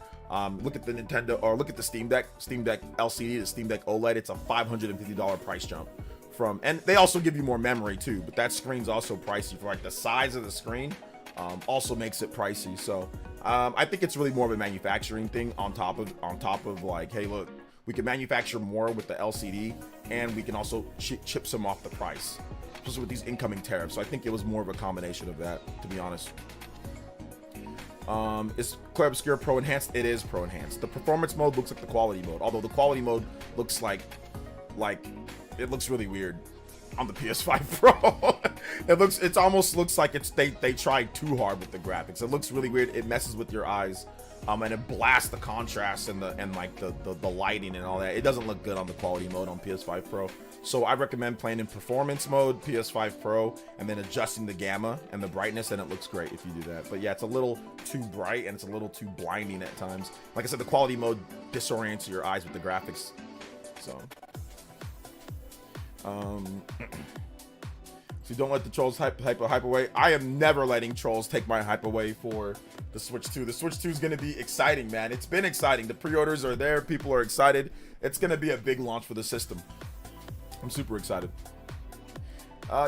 Look at the Nintendo, or look at the Steam Deck LCD, the Steam Deck OLED. It's a $550 price jump from, and they also give you more memory too, but that screen's also pricey for like the size of the screen. Also makes it pricey. So I think it's really more of a manufacturing thing on top of like, hey, look, we can manufacture more with the LCD, and we can also chip some off the price, especially with these incoming tariffs. So I think it was more of a combination of that, to be honest. Is Clair Obscure Pro Enhanced? It is Pro Enhanced. The performance mode looks like the quality mode, although the quality mode looks like it looks really weird on the PS5 Pro. It almost looks like they tried too hard with the graphics. It looks really weird. It messes with your eyes. And it blasts the contrast and the lighting and all that. It doesn't look good on the quality mode on PS5 Pro. So I recommend playing in performance mode, PS5 Pro, and then adjusting the gamma and the brightness, and it looks great if you do that. But yeah, it's a little too bright and it's a little too blinding at times. Like I said, the quality mode disorients your eyes with the graphics. So So don't let the trolls hype away. I am never letting trolls take my hype away for the Switch 2. The Switch 2 is going to be exciting, man. It's been exciting. The pre-orders are there. People are excited. It's going to be a big launch for the system. I'm super excited.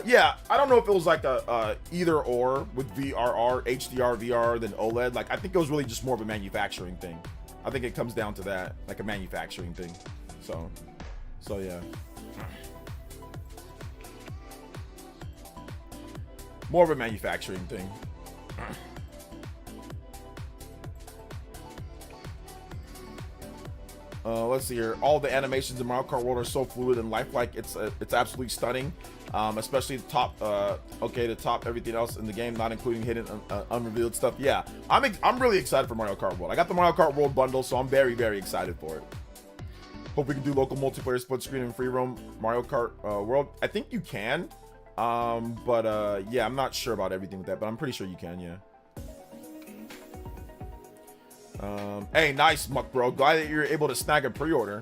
Yeah, I don't know if it was like a either or with VRR, HDR, VR, than OLED. Like, I think it was really just more of a manufacturing thing. I think it comes down to that, like a manufacturing thing. So yeah. More of a manufacturing thing. Let's see here. All the animations in Mario Kart World are so fluid and lifelike. It's absolutely stunning. Especially the top. The top everything else in the game, not including hidden, unrevealed stuff. Yeah, I'm really excited for Mario Kart World. I got the Mario Kart World bundle, so I'm very, very excited for it. Hope we can do local multiplayer, split screen, and free roam Mario Kart World. I think you can. Yeah, I'm not sure about everything with that, but I'm pretty sure you can, yeah. Hey, nice, Muck Bro. Glad that you're able to snag a pre-order.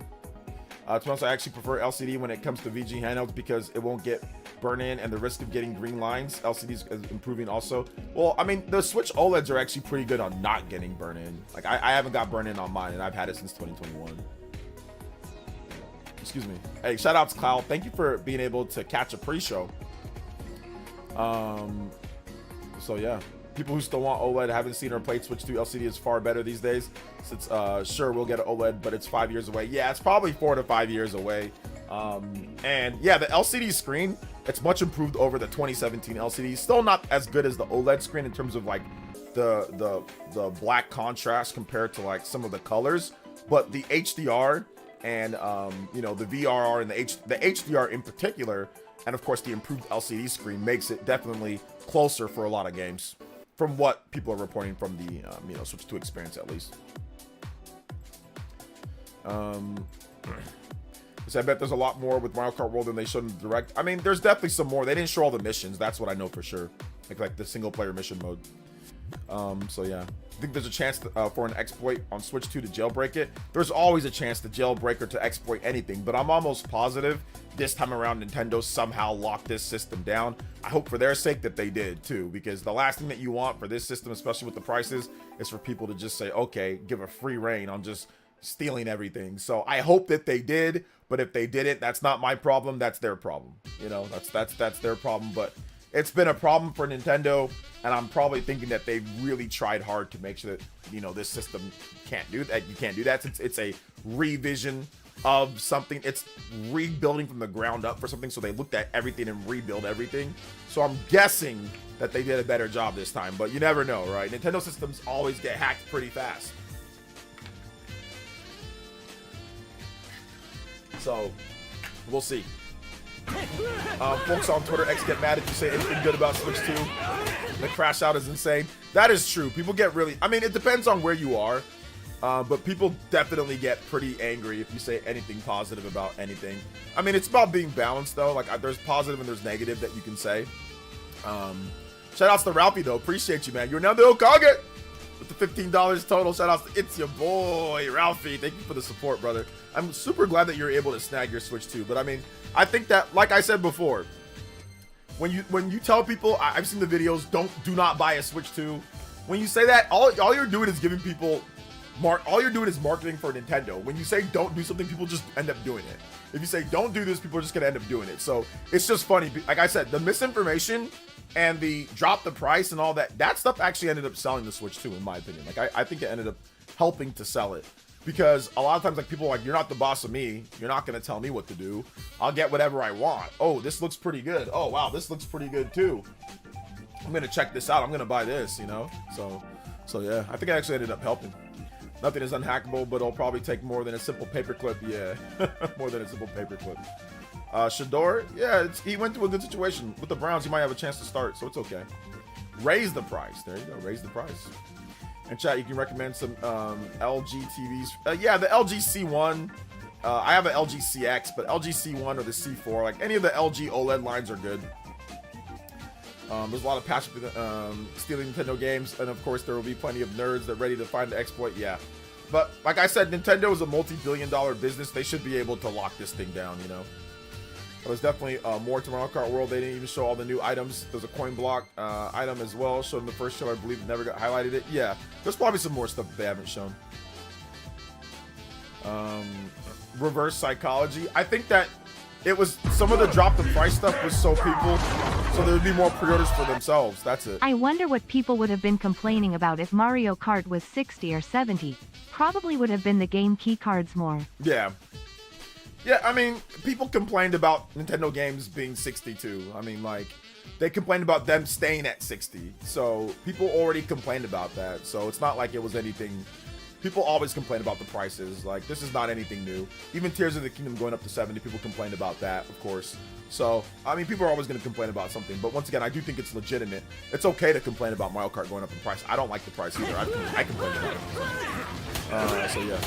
To be honest, I actually prefer LCD when it comes to VG handhelds because it won't get burn in and the risk of getting green lines. LCDs is improving also. Well, I mean, the Switch OLEDs are actually pretty good on not getting burn in. Like, I haven't got burn in on mine, and I've had it since 2021. Excuse me. Hey, shout outs, Cloud. Thank you for being able to catch a pre-show. So yeah, people who still want OLED haven't seen or played Switch 2 LCD is far better these days. Since sure, we'll get an OLED, but it's 5 years away. Yeah, it's probably 4 to 5 years away. And yeah, the LCD screen, it's much improved over the 2017 LCD. Still not as good as the OLED screen in terms of like the black contrast compared to like some of the colors, but the HDR and you know, the VRR and the HDR in particular, and of course the improved LCD screen makes it definitely closer for a lot of games, from what people are reporting from the you know, Switch 2 experience at least. So I bet there's a lot more with Mario Kart World than they showed in the Direct. I mean, there's definitely some more. They didn't show all the missions. That's what I know for sure. Like the single player mission mode. So yeah, I think there's a chance for an exploit on Switch 2 to jailbreak it. There's always a chance to jailbreak or to exploit anything, but I'm almost positive this time around Nintendo somehow locked this system down. I hope for their sake that they did too, because the last thing that you want for this system, especially with the prices, is for people to just say, okay, give a free reign on just stealing everything. So I hope that they did, but if they didn't, that's not my problem, that's their problem. You know, that's their problem. But it's been a problem for Nintendo, and I'm probably thinking that they really tried hard to make sure that, you know, this system can't do that. You can't do that since it's a revision of something. It's rebuilding from the ground up for something, so they looked at everything and rebuild everything. So I'm guessing that they did a better job this time, but you never know, right? Nintendo systems always get hacked pretty fast. So we'll see. Folks on Twitter X get mad if you say anything good about Switch 2. The crash out is insane. That is true. People get really, I mean, it depends on where you are, but people definitely get pretty angry if you say anything positive about anything. I mean, it's about being balanced though. Like, there's positive and there's negative that you can say. Shout outs to Ralphie though. Appreciate you, man. You're now the Okage with the $15 total. Shout outs to It's Your Boy Ralphie. Thank you for the support, brother. I'm super glad that you're able to snag your Switch 2. But I mean, I think that, like I said before, when you tell people, I've seen the videos, do not buy a Switch 2. When you say that, all you're doing is giving people all you're doing is marketing for Nintendo. When you say don't do something, people just end up doing it. If you say don't do this, people are just gonna end up doing it. So it's just funny. Like I said, the misinformation and the drop the price and all that stuff actually ended up selling the Switch 2, in my opinion. Like I think it ended up helping to sell it. Because a lot of times, like, people are like, you're not the boss of me. You're not going to tell me what to do. I'll get whatever I want. Oh, this looks pretty good. Oh, wow, this looks pretty good, too. I'm going to check this out. I'm going to buy this, you know? So yeah, I think it actually ended up helping. Nothing is unhackable, but it'll probably take more than a simple paperclip. Yeah, more than a simple paperclip. Shador, yeah, he went through a good situation. With the Browns, he might have a chance to start, so it's okay. Raise the price. There you go, raise the price. And chat, you can recommend some LG TVs. Yeah, the LG C1. I have an LG CX, but LG C1 or the C4, like any of the LG OLED lines are good. There's a lot of passion for stealing Nintendo games, and of course there will be plenty of nerds that are ready to find the exploit. Yeah, but like I said, Nintendo is a multi-billion-dollar business. They should be able to lock this thing down, you know. But there's definitely more to Mario Kart World. They didn't even show all the new items. There's a coin block item as well, showed in the first trailer. I believe it never got highlighted it. Yeah, there's probably some more stuff they haven't shown. Reverse psychology. I think that it was some of the drop the price stuff was so there would be more pre-orders for themselves. That's it. I wonder what people would have been complaining about if Mario Kart was 60 or 70. Probably would have been the game key cards more. Yeah. Yeah, I mean, people complained about Nintendo games being 62. I mean, like, they complained about them staying at 60. So people already complained about that. So it's not like it was anything. People always complain about the prices. Like, this is not anything new. Even Tears of the Kingdom going up to 70, people complained about that, of course. So, I mean, people are always going to complain about something. But once again, I do think it's legitimate. It's okay to complain about Mario Kart going up in price. I don't like the price either. I complain about it. So, yeah.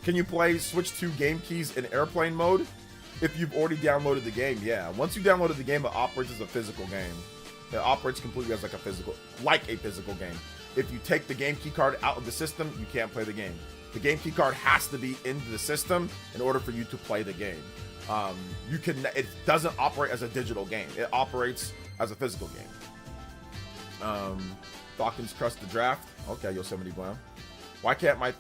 Can you play Switch 2 game keys in airplane mode? If you've already downloaded the game, yeah. Once you downloaded the game, it operates as a physical game. It operates completely as like a physical game. If you take the game key card out of the system, you can't play the game. The game key card has to be in the system in order for you to play the game. It doesn't operate as a digital game. It operates as a physical game. Dawkins crust the draft. Okay, Yosemite Blam. Why can't I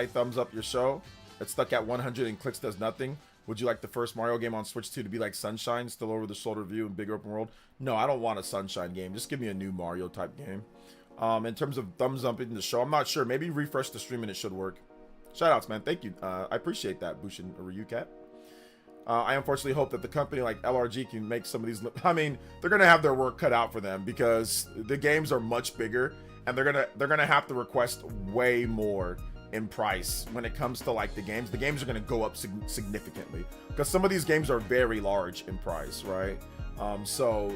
thumbs up your show? It's stuck at 100 and clicks does nothing. Would you like the first Mario game on Switch 2 to be like Sunshine, still over the shoulder view and bigger open world? No, I don't want a Sunshine game. Just give me a new Mario type game. In terms of thumbs up in the show, I'm not sure. Maybe refresh the stream and it should work. Shoutouts, man. Thank you. I appreciate that, Bushin or Ryucat. I unfortunately hope that the company like LRG can make some of these. I mean, they're gonna have their work cut out for them because the games are much bigger, and they're gonna have to request way more in price when it comes to like the games. The games are going to go up significantly because some of these games are very large in price, right? So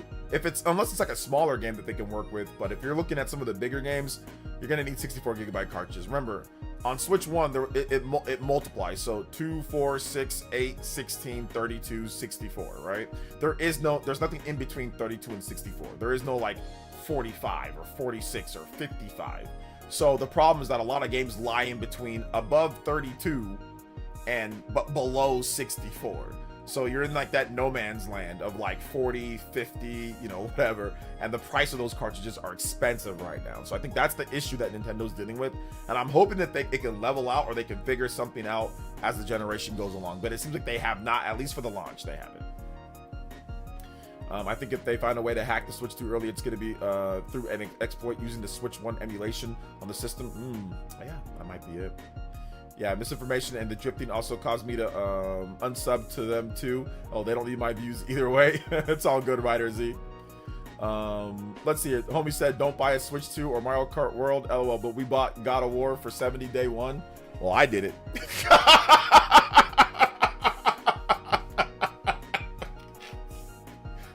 unless it's like a smaller game that they can work with, but if you're looking at some of the bigger games, you're going to need 64 gigabyte cartridges. Remember, on Switch 1, it multiplies. So 2, 4, 6, 8, 16, 32, 64, right? There's nothing in between 32 and 64. There is no like 45 or 46 or 55. So the problem is that a lot of games lie in between above 32 but below 64. So you're in like that no man's land of like 40, 50, whatever. And the price of those cartridges are expensive right now. So I think that's the issue that Nintendo's dealing with. And I'm hoping that it can level out or they can figure something out as the generation goes along. But it seems like they have not, at least for the launch, they haven't. I think if they find a way to hack the Switch too early, it's going to be through an exploit using the Switch 1 emulation on the system. Yeah, that might be it. Yeah, misinformation and the drifting also caused me to unsub to them too. Oh, they don't need my views either way. It's all good, Ryder Z. Let's see here. Homie said, don't buy a Switch 2 or Mario Kart World. LOL, but we bought God of War for 70 day one. Well, I did it.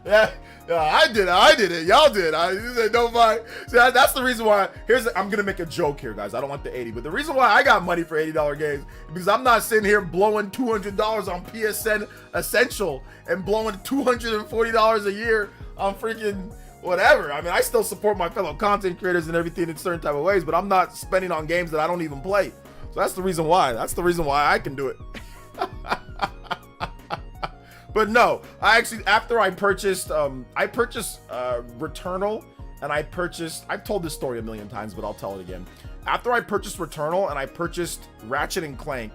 Yeah, I did it. Y'all did. You said don't buy. See, that's the reason why. I'm gonna make a joke here, guys. I don't want the 80, but the reason why I got money for $80 games is because I'm not sitting here blowing $200 on PSN Essential and blowing $240 a year on freaking whatever. I mean, I still support my fellow content creators and everything in certain type of ways, but I'm not spending on games that I don't even play. So that's the reason why. That's the reason why I can do it. But no, after I purchased Returnal, and I've told this story a million times, but I'll tell it again. After I purchased Returnal and I purchased Ratchet and Clank,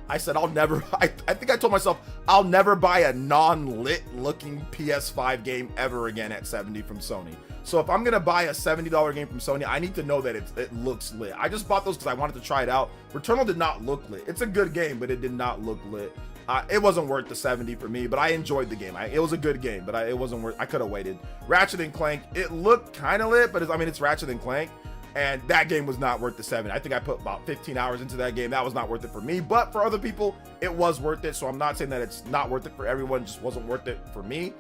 I said I think I told myself, I'll never buy a non-lit looking PS5 game ever again at 70 from Sony. So if I'm gonna buy a $70 game from Sony, I need to know that it looks lit. I just bought those because I wanted to try it out. Returnal did not look lit. It's a good game, but it did not look lit. It wasn't worth the 70 for me, but I enjoyed the game. It was a good game, but it wasn't worth. I could have waited. Ratchet and Clank, it looked kind of lit, but it's Ratchet and Clank, and that game was not worth the 70. I think I put about 15 hours into that game. That was not worth it for me, but for other people, it was worth it. So I'm not saying that it's not worth it for everyone. It just wasn't worth it for me.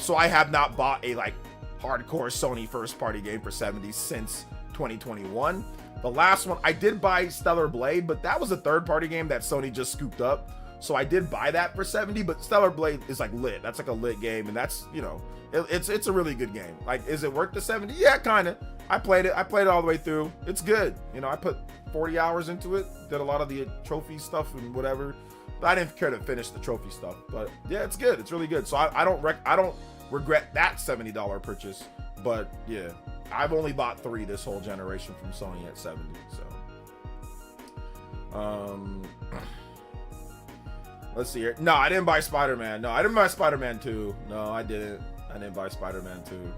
So I have not bought a like hardcore Sony first party game for 70 since 2021. The last one I did buy Stellar Blade, but that was a third party game that Sony just scooped up. So I did buy that for 70, but Stellar Blade is like lit. That's like a lit game, and that's, you know, it's a really good game. Like, is it worth the 70? Yeah, kind of. I played it all the way through. It's good. You know, I put 40 hours into it, did a lot of the trophy stuff and whatever. But I didn't care to finish the trophy stuff. But yeah, it's good. It's really good. So I don't regret that $70 purchase. But yeah, I've only bought 3 this whole generation from Sony at 70. So let's see here. No, I didn't buy Spider-Man. No, I didn't buy Spider-Man 2. No, I didn't buy Spider-Man 2.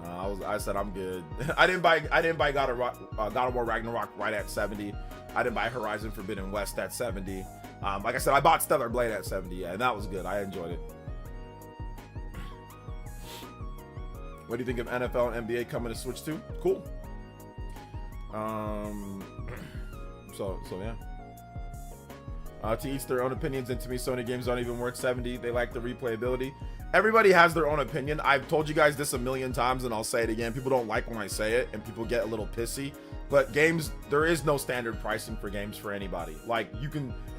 No, I said I'm good. I didn't buy God of War Ragnarok right at 70. I didn't buy Horizon Forbidden West at 70. Like I said, I bought Stellar Blade at 70. Yeah, and that was good. I enjoyed it. What do you think of NFL and NBA coming to Switch 2? Cool. So yeah. To each their own opinions, and to me, Sony games aren't even worth 70. They like the replayability. Everybody has their own opinion. I've told you guys this a million times, and I'll say it again. People don't like when I say it, and people get a little pissy. But games, there is no standard pricing for games for anybody. Like,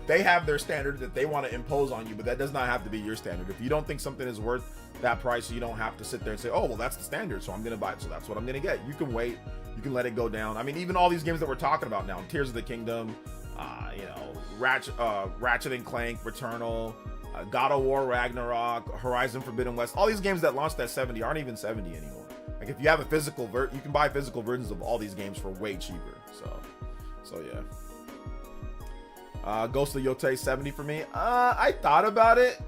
they have their standard that they want to impose on you, but that does not have to be your standard. If you don't think something is worth that price, you don't have to sit there and say, oh, well, that's the standard, so I'm going to buy it, so that's what I'm going to get. You can wait. You can let it go down. I mean, even all these games that we're talking about now, Tears of the Kingdom, you know, Ratchet and Clank, Returnal, God of War Ragnarok, Horizon Forbidden West, all these games that launched at 70 aren't even 70 anymore. Like, if you have a physical you can buy physical versions of all these games for way cheaper. So yeah. Ghost of Yotei 70 for me. I thought about it,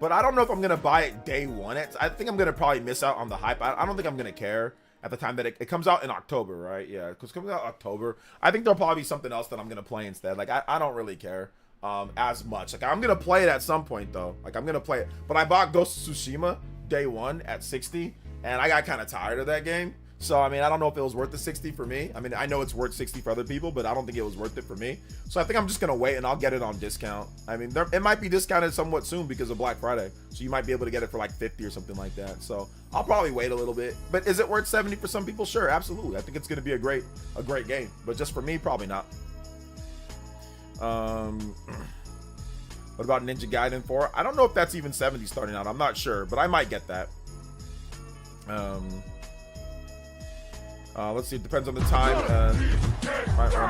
but I don't know if I'm gonna buy it day one. I think I'm gonna probably miss out on the hype. I don't think I'm gonna care at the time that it comes out in October, right? Yeah, because it comes out October. I think there'll probably be something else that I'm gonna play instead. Like, I don't really care as much. Like, I'm gonna play it at some point though. Like, I'm gonna play it. But I bought Ghost of Tsushima day one at 60, and I got kind of tired of that game. So, I mean, I don't know if it was worth the 60 for me. I mean, I know it's worth 60 for other people, but I don't think it was worth it for me. So I think I'm just going to wait, and I'll get it on discount. I mean, it might be discounted somewhat soon because of Black Friday. So you might be able to get it for like 50 or something like that. So I'll probably wait a little bit. But is it worth 70 for some people? Sure, absolutely. I think it's going to be a great game. But just for me, probably not. What about Ninja Gaiden 4? I don't know if that's even 70 starting out. I'm not sure, but I might get that. Let's see. It depends on the time. Right, okay.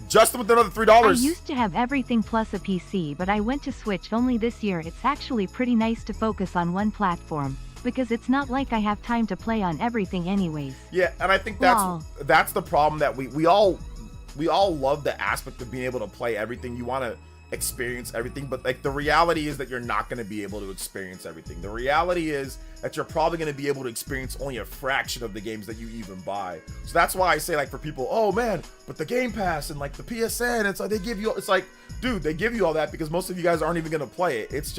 Justin with another $3. I used to have everything plus a PC, but I went to Switch only this year. It's actually pretty nice to focus on one platform, because it's not like I have time to play on everything anyways. Yeah, and I think that's the problem that we all love the aspect of being able to play everything. You want to experience everything, but like the reality is that you're not going to be able to experience everything. The reality is that you're probably going to be able to experience only a fraction of the games that you even buy. So that's why I say, like, for people, oh man, but the Game Pass and like the PSN, it's like it's like, dude, they give you all that because most of you guys aren't even going to play it. It's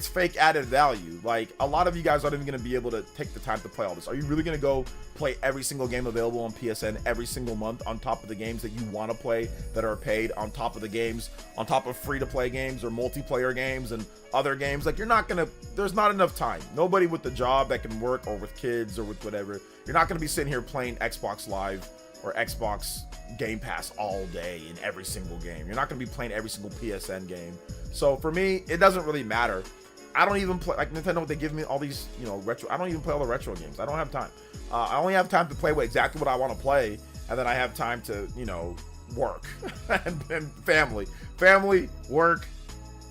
fake added value. Like, a lot of you guys aren't even going to be able to take the time to play all this. Are you really going to go play every single game available on PSN every single month on top of the games that you want to play that are paid, on top of the games, on top of free-to-play games or multiplayer games and other games? Like, there's not enough time. Nobody with the job that can work, or with kids or with whatever, you're not going to be sitting here playing Xbox Live or Xbox Game Pass all day in every single game. You're not going to be playing every single PSN game. So for me, it doesn't really matter. I don't even play, like Nintendo, they give me all these, you know, retro. I don't even play all the retro games. I don't have time. I only have time to play exactly what I want to play, and then I have time to, you know, work and family, work,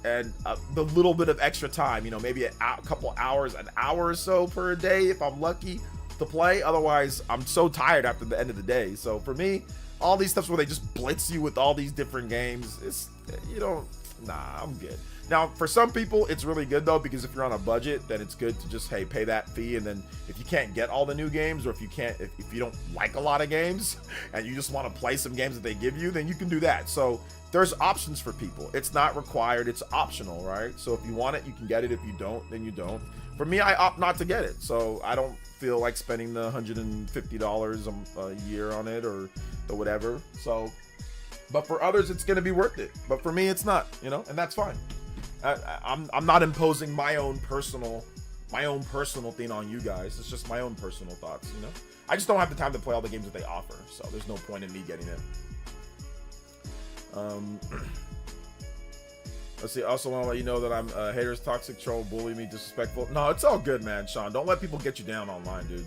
and the little bit of extra time, you know, maybe a couple hours, an hour or so per day if I'm lucky to play. Otherwise, I'm so tired after the end of the day. So for me, all these stuffs where they just blitz you with all these different games, I'm good. Now, for some people, it's really good, though, because if you're on a budget, then it's good to just, hey, pay that fee. And then if you can't get all the new games, or if you don't like a lot of games and you just want to play some games that they give you, then you can do that. So there's options for people. It's not required. It's optional, right? So if you want it, you can get it. If you don't, then you don't. For me, I opt not to get it. So I don't feel like spending the $150 a year on it or whatever. So, but for others, it's going to be worth it. But for me, it's not, you know, and that's fine. I'm not imposing my own personal thing on you guys. It's just my own personal thoughts, you know. I just don't have the time to play all the games that they offer, so there's no point in me getting it. Let's see. I also want to let you know that I'm haters, toxic, troll, bully me, disrespectful. No, it's all good, man. Sean, don't let people get you down online, dude.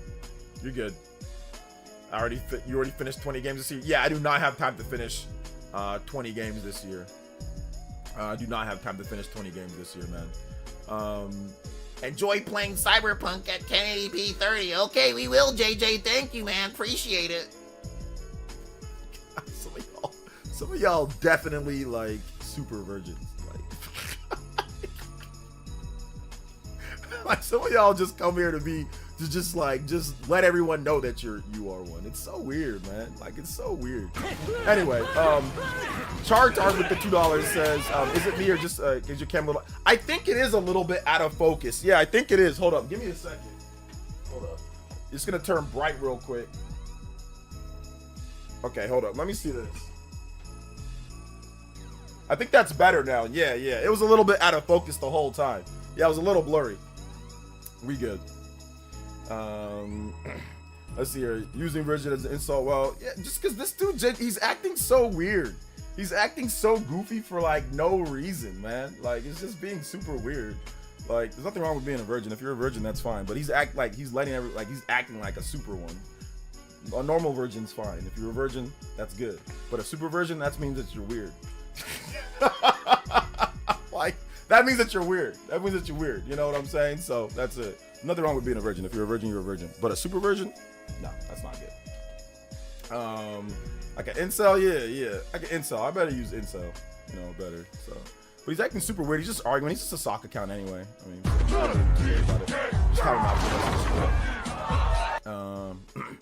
You're good. You already finished 20 games this year. Yeah, I do not have time to finish 20 games this year. I do not have time to finish 20 games this year, man. Enjoy playing Cyberpunk at 1080p 30. Okay, we will, JJ. Thank you, man. Appreciate it. Some of y'all definitely like super virgins. Like some of y'all just come here to just let everyone know that you are one. It's so weird, man. Like it's so weird. Anyway, Chartard with the $2 says, is it me or just is your camera little? I think it is a little bit out of focus. Yeah, I think it is. Hold up, give me a second. Hold up. It's gonna turn bright real quick. Okay, hold up. Let me see this. I think that's better now. Yeah. It was a little bit out of focus the whole time. Yeah, it was a little blurry. We good. Let's see here. Using virgin as an insult. Well, yeah, just because this dude, he's acting so weird. He's acting so goofy for like no reason, man. Like it's just being super weird. Like there's nothing wrong with being a virgin. If you're a virgin, that's fine. But he's acting like he's acting like a super one. A normal virgin's fine. If you're a virgin, that's good. But a super virgin, that means that you're weird. Like that means that you're weird. That means that you're weird. You know what I'm saying? So that's it. Nothing wrong with being a virgin. If you're a virgin, you're a virgin. But a super virgin, no, that's not good. Like an incel, yeah. Like an incel. I better use incel. You know, better. So, but he's acting super weird. He's just arguing. He's just a sock account anyway. I mean, I don't really care about it. Just have him out.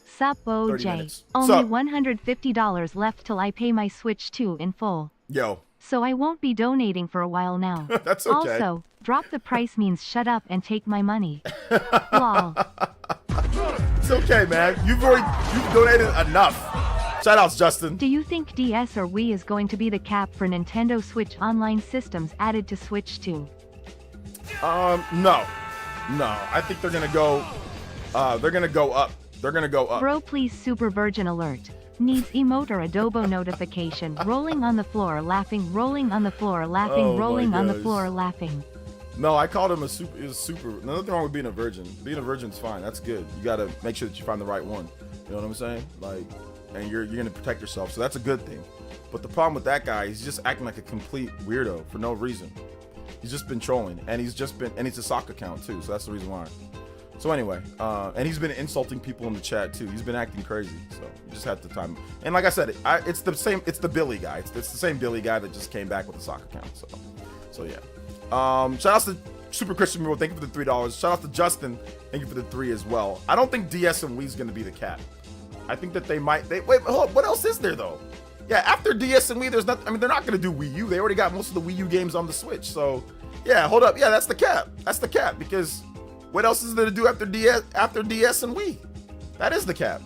Sup, OJ. Only $150 left till I pay my Switch 2 in full. Yo. So I won't be donating for a while now. That's okay. Also, drop the price means shut up and take my money. Lol. It's okay, man. You've donated enough. Shoutouts, Justin. Do you think DS or Wii is going to be the cap for Nintendo Switch online systems added to Switch 2? No. I think they're gonna go up. They're gonna go up. Bro, please super virgin alert. Needs emote or adobo notification. Rolling on the floor laughing, rolling on the floor laughing, Oh rolling my on the gosh. floor laughing. No, I called him a super. It was super. Nothing wrong with being a virgin. Being a virgin's fine. That's good. You gotta make sure that you find the right one. You know what I'm saying? Like, and you're gonna protect yourself. So that's a good thing. But the problem with that guy, he's just acting like a complete weirdo for no reason. He's just been trolling, and he's a sock account too. So that's the reason why. So anyway, and he's been insulting people in the chat too. He's been acting crazy. So you just have to time. And like I said, it's the same. It's the Billy guy. It's the same Billy guy that just came back with the sock account. So yeah. Shout out to Super Christian Miro. Thank you for the $3. Shout out to Justin. Thank you for the 3 as well. I don't think DS and Wii's gonna be the cap. I think that they might. Wait, hold up. What else is there though? Yeah, after DS and Wii, there's not. I mean, they're not gonna do Wii U. They already got most of the Wii U games on the Switch. So yeah, hold up. Yeah, that's the cap. That's the cap because. What else is there to do after DS and Wii? That is the cap.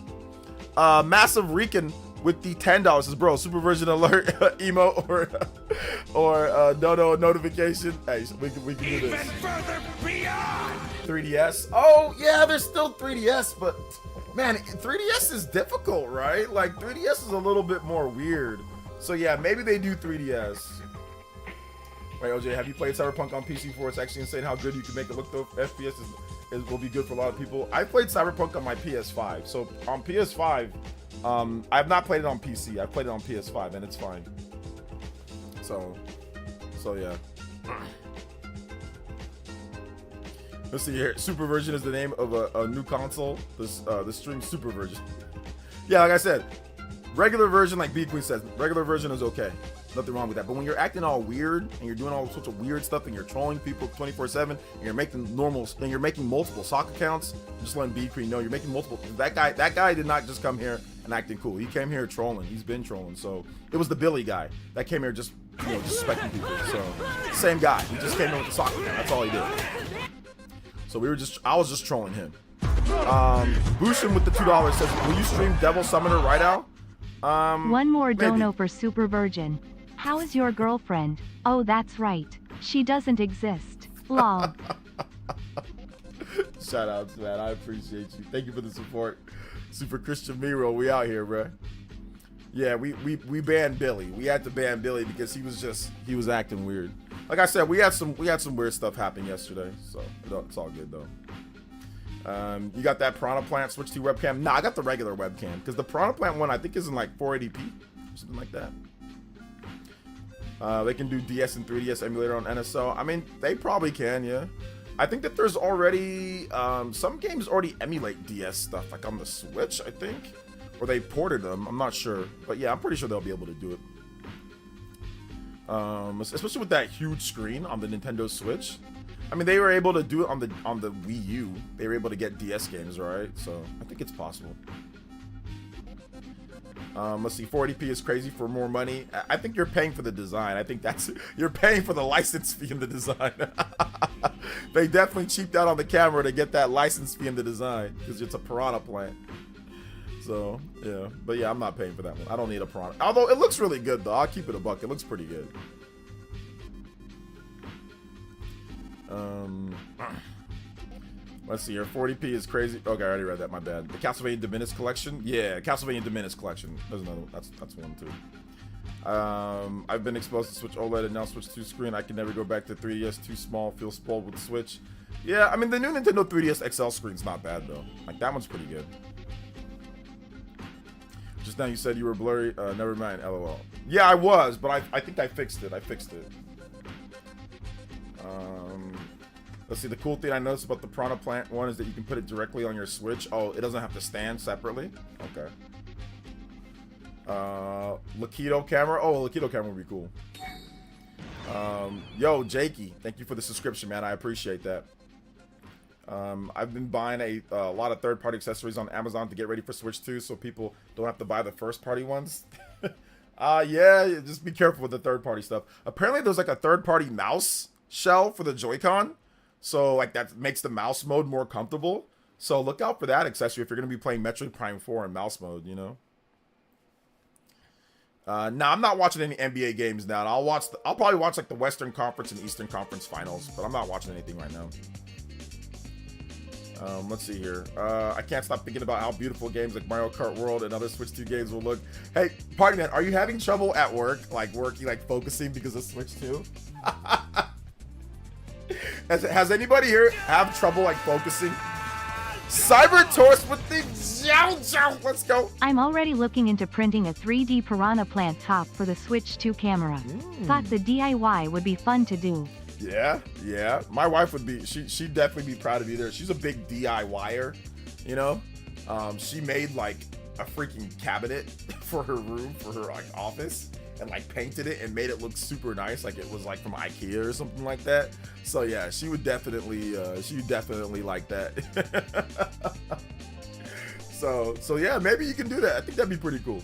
Massive Rican with the $10 says, bro, super version alert, emo or no notification. Hey, we can do this. Even further beyond. 3DS. Oh yeah, there's still 3DS, but man, 3DS is difficult, right? Like 3DS is a little bit more weird. So yeah, maybe they do 3DS. Wait, OJ, have you played Cyberpunk on PC before? It's actually insane how good you can make it look, though. FPS will be good for a lot of people. I played Cyberpunk on my PS5. So on PS5, I've not played it on PC. I've played it on PS5, and it's fine. So yeah. Let's see here. Super Version is the name of a new console. The stream Super Version. Yeah, like I said, regular version, like B Queen says, regular version is okay. Nothing wrong with that. But when you're acting all weird and you're doing all sorts of weird stuff and you're trolling people 24/7 and you're making multiple sock accounts, I'm just letting B Queen know you're making multiple. That guy did not just come here and acting cool. He came here trolling. He's been trolling. So it was the Billy guy that came here just disrespecting people. So same guy. He just came in with the sock account. That's all he did. So I was just trolling him. Bushin with the $2 says, will you stream Devil Summoner right now? One more maybe. dono for Super Virgin. How is your girlfriend? Oh, that's right. She doesn't exist. Lol. Shout out, man. I appreciate you. Thank you for the support. Super Christian Miro, we out here, bro. Yeah, we banned Billy. We had to ban Billy because he was acting weird. Like I said, we had some weird stuff happen yesterday, so it's all good though. You got that Piranha Plant Switch 2 webcam? Nah, I got the regular webcam because the Piranha Plant one I think is in like 480p or something like that. They can do DS and 3DS emulator on NSO. I mean, they probably can, yeah. I think that there's already some games already emulate DS stuff, like on the Switch, I think, or they ported them. I'm not sure, but yeah, I'm pretty sure they'll be able to do it. Especially with that huge screen on the Nintendo Switch. I mean, they were able to do it on the Wii U. They were able to get DS games, right? So I think it's possible. Let's see, 480p is crazy for more money. I think you're paying for the design. I think you're paying for the license fee in the design. They definitely cheaped out on the camera to get that license fee in the design because it's a Piranha Plant. So yeah, but yeah, I'm not paying for that one. I don't need a Piranha. Although it looks really good though. I'll keep it a buck. It looks pretty good. Let's see here. 40p is crazy. Okay, I already read that. My bad. The Castlevania Diminished Collection. Yeah, Castlevania Diminished Collection. There's another one. That's one too. I've been exposed to Switch OLED and now Switch 2 screen. I can never go back to 3DS. Too small. Feel spoiled with Switch. Yeah, I mean the new Nintendo 3DS XL screen's not bad though. Like that one's pretty good. Just now you said you were blurry. Never mind. LOL. Yeah, I was, but I think I fixed it. Let's see, the cool thing I noticed about the Piranha Plant one is that you can put it directly on your Switch. Oh, it doesn't have to stand separately? Okay. Lakido camera. Oh, Lakido camera would be cool. Yo, Jakey, thank you for the subscription, man. I appreciate that. I've been buying a lot of third-party accessories on Amazon to get ready for Switch 2 so people don't have to buy the first-party ones. Yeah, just be careful with the third-party stuff. Apparently, there's like a third-party mouse shell for the Joy-Con. So, like, that makes the mouse mode more comfortable. So, look out for that accessory if you're going to be playing Metroid Prime 4 in mouse mode, you know? Nah, I'm not watching any NBA games now. I'll probably watch, like, the Western Conference and Eastern Conference Finals. But I'm not watching anything right now. Let's see here. I can't stop thinking about how beautiful games like Mario Kart World and other Switch 2 games will look. Hey, Party Man, are you having trouble at work? Like, focusing because of Switch 2? Has anybody here have trouble like focusing? Cyber Taurus with the Zhao. Let's go. I'm already looking into printing a 3D Piranha Plant top for the Switch 2 camera. Thought the DIY would be fun to do. Yeah. My wife would be. She'd definitely be proud of you there. She's a big DIYer, you know. She made like a freaking cabinet for her room, for her like office. And like painted it and made it look super nice, like it was like from IKEA or something like that. So yeah, she would definitely like that. so yeah, maybe you can do that. I think that'd be pretty cool.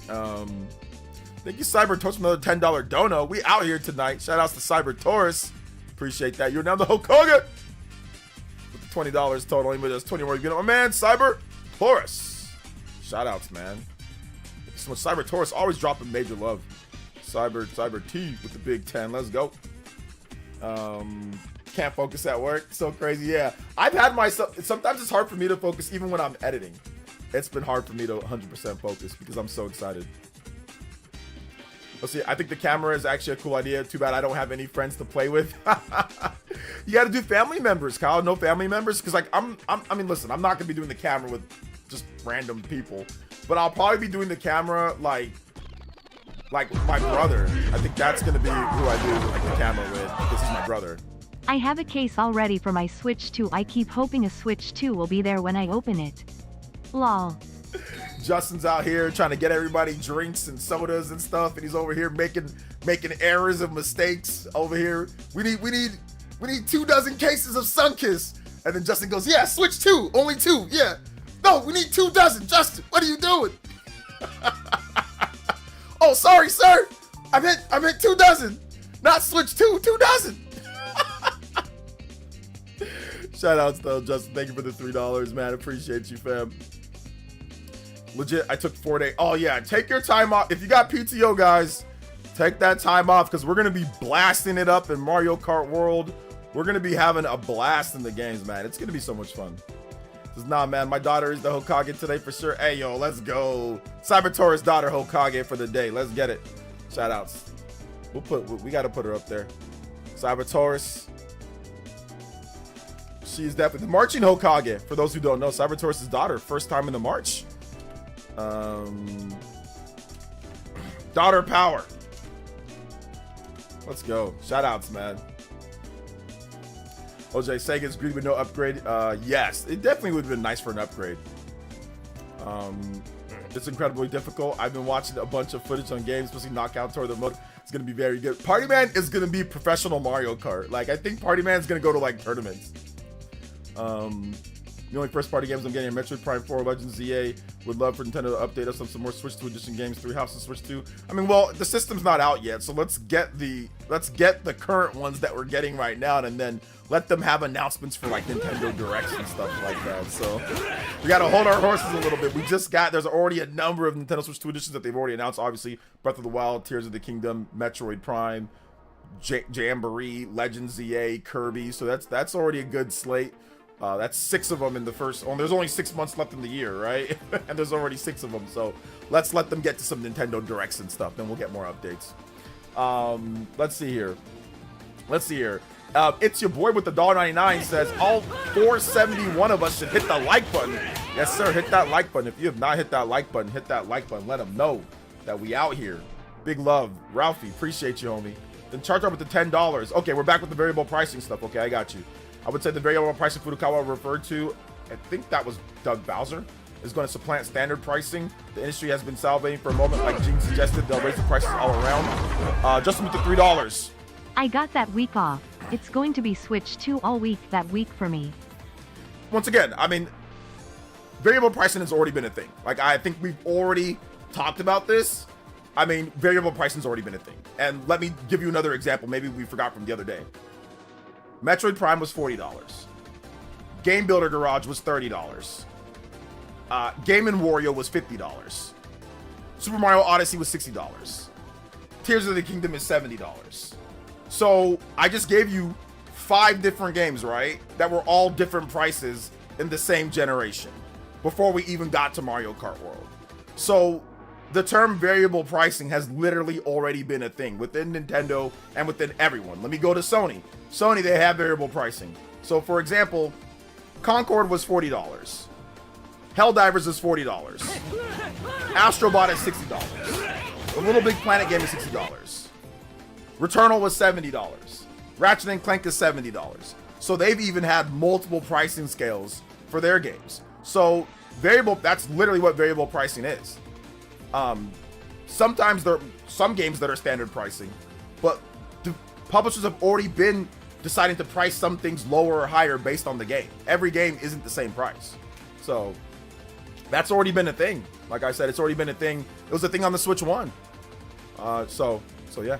Thank you, Cyber Taurus, for another $10 dono. We out here tonight. Shout outs to Cyber Taurus. Appreciate that. You're now the Hokage with the $20 total. But there's 20 more. You get it, my man, Cyber Taurus. Shout outs, man. So much. Cyber Taurus always dropping major love. Cyber T with the big 10. Let's go. Can't focus at work. So crazy. Yeah, I've had myself. Sometimes it's hard for me to focus even when I'm editing. It's been hard for me to 100% focus because I'm so excited. Let's see. I think the camera is actually a cool idea. Too bad I don't have any friends to play with. You got to do family members, Kyle. No family members, because like I mean, listen. I'm not gonna be doing the camera with just random people. But I'll probably be doing the camera like my brother. I think that's gonna be who I do like the camera with because he's my brother. I have a case already for my Switch 2. I keep hoping a Switch 2 will be there when I open it. Lol. Justin's out here trying to get everybody drinks and sodas and stuff, and he's over here making errors and mistakes over here. We need 24 cases of Sunkiss. And then Justin goes, yeah, Switch 2, only 2, yeah. No, we need 24. Justin, what are you doing? Oh, sorry, sir. I meant 24, not Switch 2, 24. Shout outs though, Justin. Thank you for the $3, man. Appreciate you, fam. Legit, I took 4 days. Oh yeah, take your time off. If you got PTO, guys, take that time off because we're gonna be blasting it up in Mario Kart World. We're gonna be having a blast in the games, man. It's gonna be so much fun. Nah, man, my daughter is the Hokage today for sure. Hey, yo, let's go. Cyber Taurus daughter Hokage for the day. Let's get it. Shout outs. We got to put her up there. Cyber Taurus. She's definitely the marching Hokage. For those who don't know, Cyber Taurus' daughter, first time in the march. Daughter power. Let's go. Shoutouts, man. OJ, Sega's agreed with no upgrade. Yes, it definitely would have been nice for an upgrade. It's incredibly difficult. I've been watching a bunch of footage on games, especially Knockout Tour. The mode is going to be very good. Party Man is going to be professional Mario Kart. Like, I think Party Man's going to go to like tournaments. The only first party games I'm getting are Metroid Prime 4, Legends ZA. Would love for Nintendo to update us on some more Switch 2 edition games. 3 Houses Switch 2. I mean, well, the system's not out yet, so let's get the current ones that we're getting right now, and then let them have announcements for like Nintendo Directs and stuff like that. So we got to hold our horses a little bit. There's already a number of Nintendo Switch 2 editions that they've already announced. Obviously, Breath of the Wild, Tears of the Kingdom, Metroid Prime, Jamboree, Legends ZA, Kirby. So that's already a good slate. That's 6 of them in the first. Oh, there's only 6 months left in the year, right? And there's already 6 of them. So let's let them get to some Nintendo Directs and stuff. Then we'll get more updates. Let's see here. It's your boy with the $1.99 says all 471 of us should hit the like button. Yes, sir. Hit that like button. If you have not hit that like button, hit that like button. Let them know that we out here. Big love, Ralphie. Appreciate you, homie. Then charge up with the $10. Okay, we're back with the variable pricing stuff. Okay, I got you. I would say the variable pricing Furukawa referred to, I think that was Doug Bowser, is going to supplant standard pricing. The industry has been salivating for a moment. Like Gene suggested, they'll raise the prices all around. Justin with the $3. I got that week off. It's going to be Switch 2 all week that week for me. Once again, I mean, variable pricing has already been a thing. Like, I think we've already talked about this. I mean, variable pricing has already been a thing. And let me give you another example. Maybe we forgot from the other day. Metroid Prime was $40. Game Builder Garage was $30. Game & Wario was $50. Super Mario Odyssey was $60. Tears of the Kingdom is $70. So I just gave you 5 different games, right? That were all different prices in the same generation before we even got to Mario Kart World. So the term variable pricing has literally already been a thing within Nintendo and within everyone. Let me go to Sony. Sony, they have variable pricing. So for example, Concord was $40. Helldivers is $40. Astrobot is $60. The Little Big Planet game is $60. Returnal was $70. Ratchet & Clank is $70. So they've even had multiple pricing scales for their games. So that's literally what variable pricing is. Sometimes there are some games that are standard pricing, but the publishers have already been deciding to price some things lower or higher based on the game. Every game isn't the same price. So that's already been a thing. Like I said, it's already been a thing. It was a thing on the Switch 1. So yeah.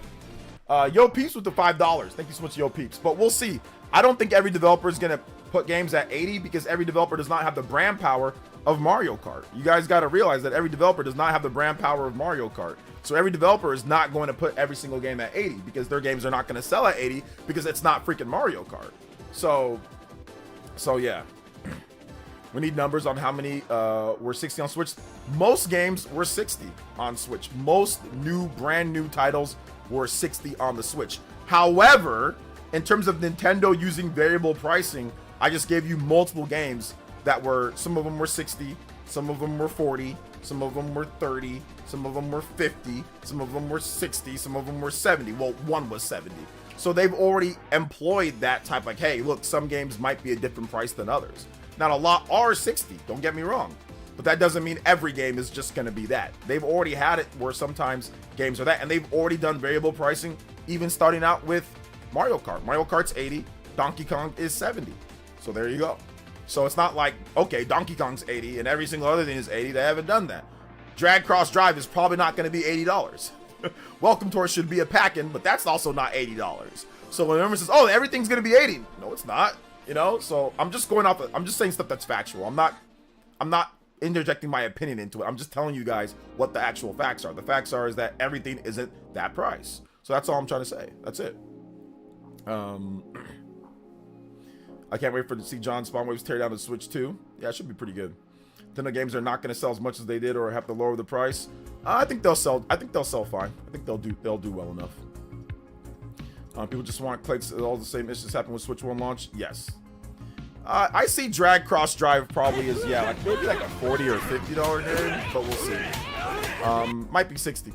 Yo Peeps with the $5. Thank you so much, Yo Peeps. But we'll see. I don't think every developer is going to put games at 80 because every developer does not have the brand power of Mario Kart. You guys got to realize that every developer does not have the brand power of Mario Kart. So every developer is not going to put every single game at 80 because their games are not going to sell at 80 because it's not freaking Mario Kart. So yeah. We need numbers on how many were 60 on Switch. Most games were 60 on Switch. Most brand new titles were 60 on the Switch. However, in terms of Nintendo using variable pricing, I just gave you multiple games that were, some of them were 60, some of them were 40, some of them were 30, some of them were 50, some of them were 60, some of them were 70. Well, one was 70. So they've already employed that type, like, hey, look, some games might be a different price than others. Now, a lot are 60, don't get me wrong, but that doesn't mean every game is just going to be that. They've already had it where sometimes games are that, and they've already done variable pricing, even starting out with Mario Kart. Mario Kart's 80, Donkey Kong is 70. So there you go. So it's not like, okay, Donkey Kong's 80 and every single other thing is 80. They haven't done that. Drag Cross Drive is probably not going to be $80. Welcome Tour should be a packin', but that's also not $80. So when everyone says, oh, everything's going to be 80. No, it's not. You know, so I'm just going off. I'm just saying stuff that's factual. I'm not interjecting my opinion into it. I'm just telling you guys what the actual facts are. The facts are is that everything isn't that price. So that's all I'm trying to say. That's it. I can't wait to see John Spawnwaves tear down the Switch 2. Yeah, it should be pretty good. Nintendo games are not going to sell as much as they did or have to lower the price. I think they'll sell. I think they'll sell fine. I think they'll do well enough. People just want clicks. All the same issues happen with Switch 1 launch. Yes. I see Drag Cross Drive probably is, yeah, like maybe like a $40 or $50 game, but we'll see. Might be 60.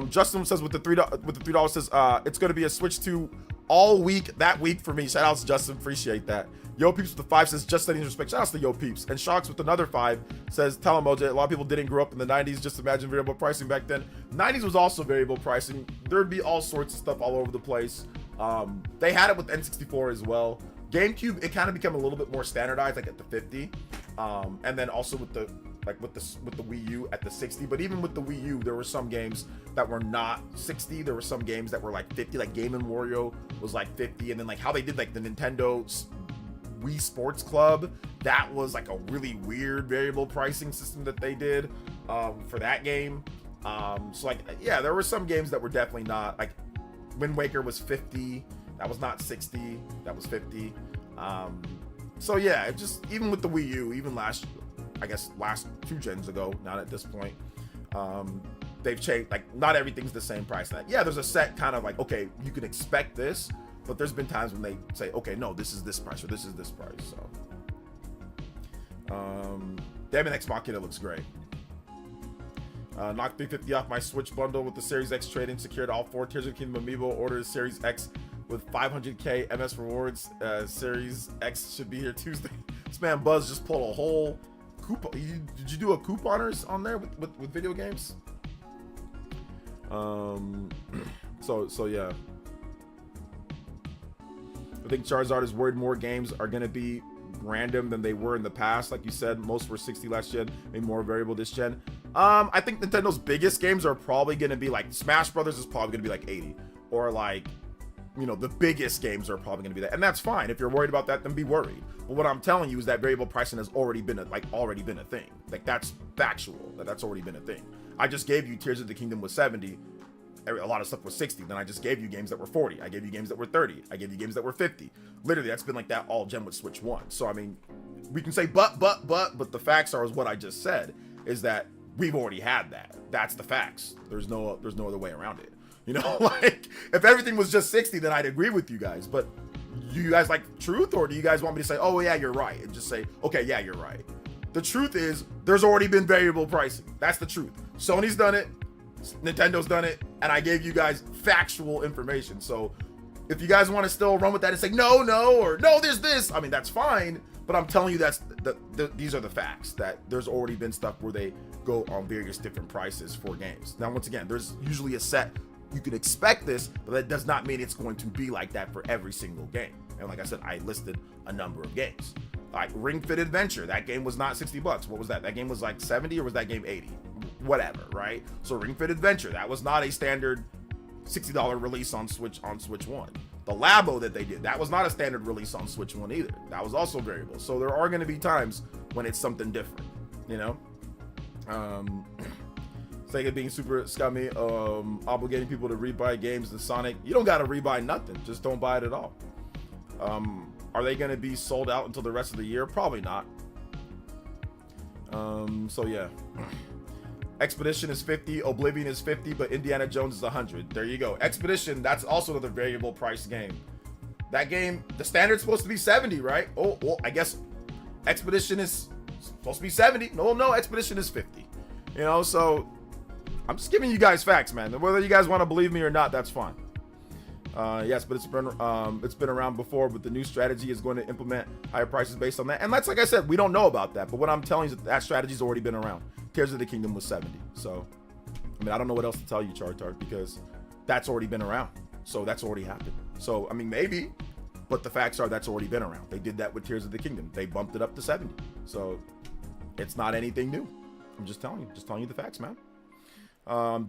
Justin says with the $3 says it's gonna be a Switch 2 all week that week for me. Shout out to Justin, appreciate that. Yo Peeps with the 5 says just sending respect. Shout out to Yo Peeps. And Shocks with another 5 says tell him OJ, a lot of people didn't grow up in the 90s. Just imagine variable pricing back then. 90s was also variable pricing. There'd be all sorts of stuff all over the place. They had it with N64 as well. GameCube, it kind of became a little bit more standardized, like at the 50, and then also with the Wii U at the 60. But even with the Wii U, there were some games that were not 60. There were some games that were like 50, like Game & Wario was like 50, and then like how they did like the Nintendo Wii Sports Club, that was like a really weird variable pricing system that they did for that game. So like, yeah, there were some games that were definitely not, like Wind Waker was 50. That was not 60. That was 50. So yeah, it just, even with the Wii U, even last 2 gens ago, not at this point, they've changed. Like, not everything's the same price. Yeah, there's a set kind of like, okay, you can expect this, but there's been times when they say, okay, no, this is this price or this is this price. So, damn it, Xbox Kid, it looks great. Knock 350 off my Switch bundle with the Series X trade-in. Secured all 4 Tears of the Kingdom amiibo. Order the Series X with 500k MS rewards. Series X should be here Tuesday. This man Buzz just pulled a whole coupon. Did you do a couponers on there with video games? So yeah. I think Charizard is worried more games are gonna be random than they were in the past. Like you said, most were 60 last gen, maybe more variable this gen. I think Nintendo's biggest games are probably gonna be like Smash Brothers is probably gonna be like 80, or like, you know, the biggest games are probably gonna be that, and that's fine. If you're worried about that, then be worried. But what I'm telling you is that variable pricing has already been a thing. Like, that's factual. That's already been a thing. I just gave you Tears of the Kingdom was 70. A lot of stuff was 60. Then I just gave you games that were 40. I gave you games that were 30. I gave you games that were 50. Literally, that's been like that all gen with Switch 1. So I mean, we can say but the facts are, is what I just said, is that we've already had that. That's the facts. There's no other way around it. You know, like, if everything was just 60, then I'd agree with you guys. But do you guys like truth, or do you guys want me to say, oh yeah, you're right, and just say, okay, yeah, you're right? The truth is, there's already been variable pricing. That's the truth. Sony's done it, Nintendo's done it, and I gave you guys factual information. So if you guys want to still run with that and say no, or no, there's this, I mean, that's fine. But I'm telling you, these are the facts, that there's already been stuff where they go on various different prices for games. Now, once again, there's usually a set. You can expect this, but that does not mean it's going to be like that for every single game. And like I said, I listed a number of games. Like Ring Fit Adventure, that game was not 60 bucks. What was that? That game was like 70, or was that game 80? Whatever, right? So Ring Fit Adventure, that was not a standard $60 release on Switch 1. The Labo that they did, that was not a standard release on Switch 1 either. That was also variable. So there are going to be times when it's something different, you know? Sega being super scummy, obligating people to rebuy games in Sonic. You don't got to rebuy nothing. Just don't buy it at all. Are they going to be sold out until the rest of the year? Probably not. So yeah. Expedition is 50, Oblivion is 50, but Indiana Jones is 100. There you go. Expedition, that's also another variable price game. That game, the standard's supposed to be 70, right? Oh, well, I guess Expedition is supposed to be 70. No, Expedition is 50. You know, so I'm just giving you guys facts, man. Whether you guys want to believe me or not, that's fine. Yes, but it's been around before, but the new strategy is going to implement higher prices based on that. And that's, like I said, we don't know about that, but what I'm telling you is that strategy's already been around. Tears of the Kingdom was 70. So, I mean, I don't know what else to tell you, Chartart, because that's already been around. So that's already happened. So, I mean, maybe, but the facts are that's already been around. They did that with Tears of the Kingdom. They bumped it up to 70. So it's not anything new. I'm just telling you the facts, man.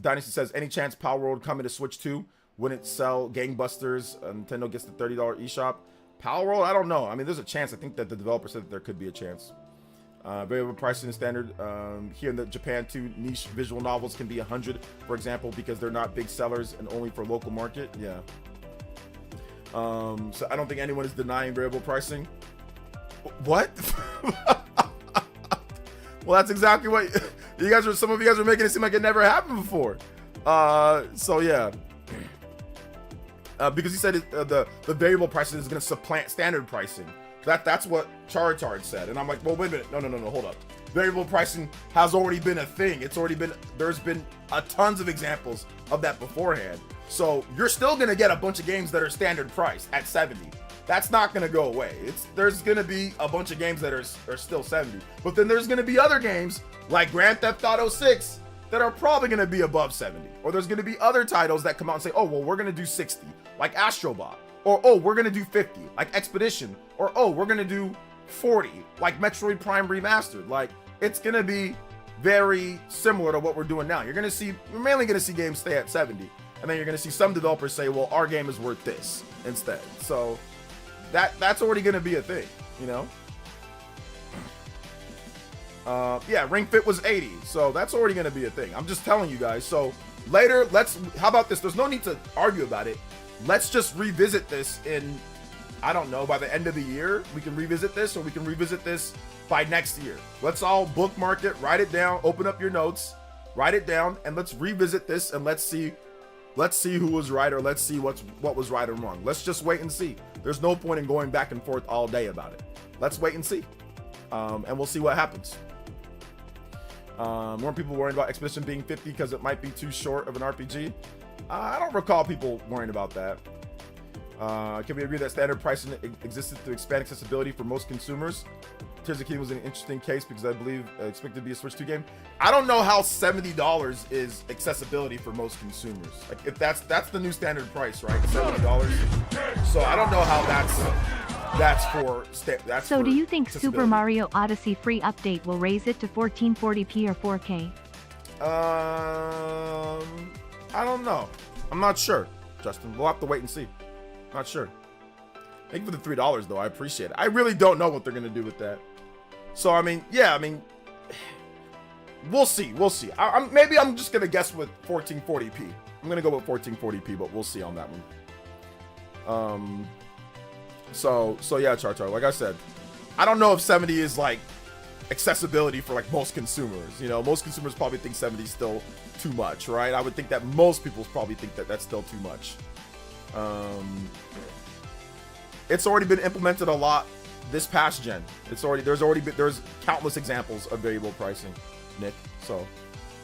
Dynasty says, any chance Power World coming to Switch 2? Wouldn't sell gangbusters? Nintendo gets the $30 eShop. Power World, I don't know. I mean, there's a chance. I think that the developer said that there could be a chance. Variable pricing is standard. Here in Japan too, niche visual novels can be 100, for example, because they're not big sellers and only for local market. Yeah. So I don't think anyone is denying variable pricing. What? Well, that's exactly what some of you guys are making it seem like it never happened before. So yeah. because he said the variable pricing is going to supplant standard pricing. That's what Charizard said, and I'm like, well, wait a minute, no, hold up. Variable pricing has already been a thing. There's been tons of examples of that beforehand. So you're still going to get a bunch of games that are standard priced at 70. That's not going to go away. There's going to be a bunch of games that are still 70, but then there's going to be other games like Grand Theft Auto 6 that are probably going to be above 70, or there's going to be other titles that come out and say, oh, well, we're going to do 60, like Astrobot, or oh, we're going to do 50, like Expedition, or oh, we're going to do 40, like Metroid Prime Remastered. Like, it's going to be very similar to what we're doing now. You're mainly going to see games stay at 70, and then you're going to see some developers say, well, our game is worth this instead. So that's already going to be a thing, you know? Yeah, Ring Fit was 80, so that's already going to be a thing. I'm just telling you guys. So later, how about this? There's no need to argue about it. Let's just revisit this in, I don't know, by the end of the year. We can revisit this, or we can revisit this by next year. Let's all bookmark it, write it down, open up your notes, write it down, and let's revisit this, and let's see who was right, or let's see what was right or wrong. Let's just wait and see. There's no point in going back and forth all day about it. Let's wait and see, and we'll see what happens. More people worrying about Expedition being 50 because it might be too short of an RPG. I don't recall people worrying about that. Can we agree that standard pricing existed to expand accessibility for most consumers? Tears of the Kingdom was an interesting case because I believe expected to be a Switch 2 game. I don't know how $70 is accessibility for most consumers. Like, if that's the new standard price, right? $70. So I don't know how that's for. So do you think Super Mario Odyssey free update will raise it to 1440p or 4K? I don't know. I'm not sure, Justin. We'll have to wait and see. Not sure. Thank you for the $3 though. I appreciate it. I really don't know what they're gonna do with that. So I mean, yeah, we'll see. Maybe I'm just gonna guess with 1440p. I'm gonna go with 1440p, but we'll see on that one. So yeah, Char. Like I said, I don't know if 70 is like accessibility for like most consumers. You know, most consumers probably think 70 is still too much, right? I would think that most people probably think that that's still too much. It's already been implemented a lot this past gen. There's countless examples of variable pricing, Nick. So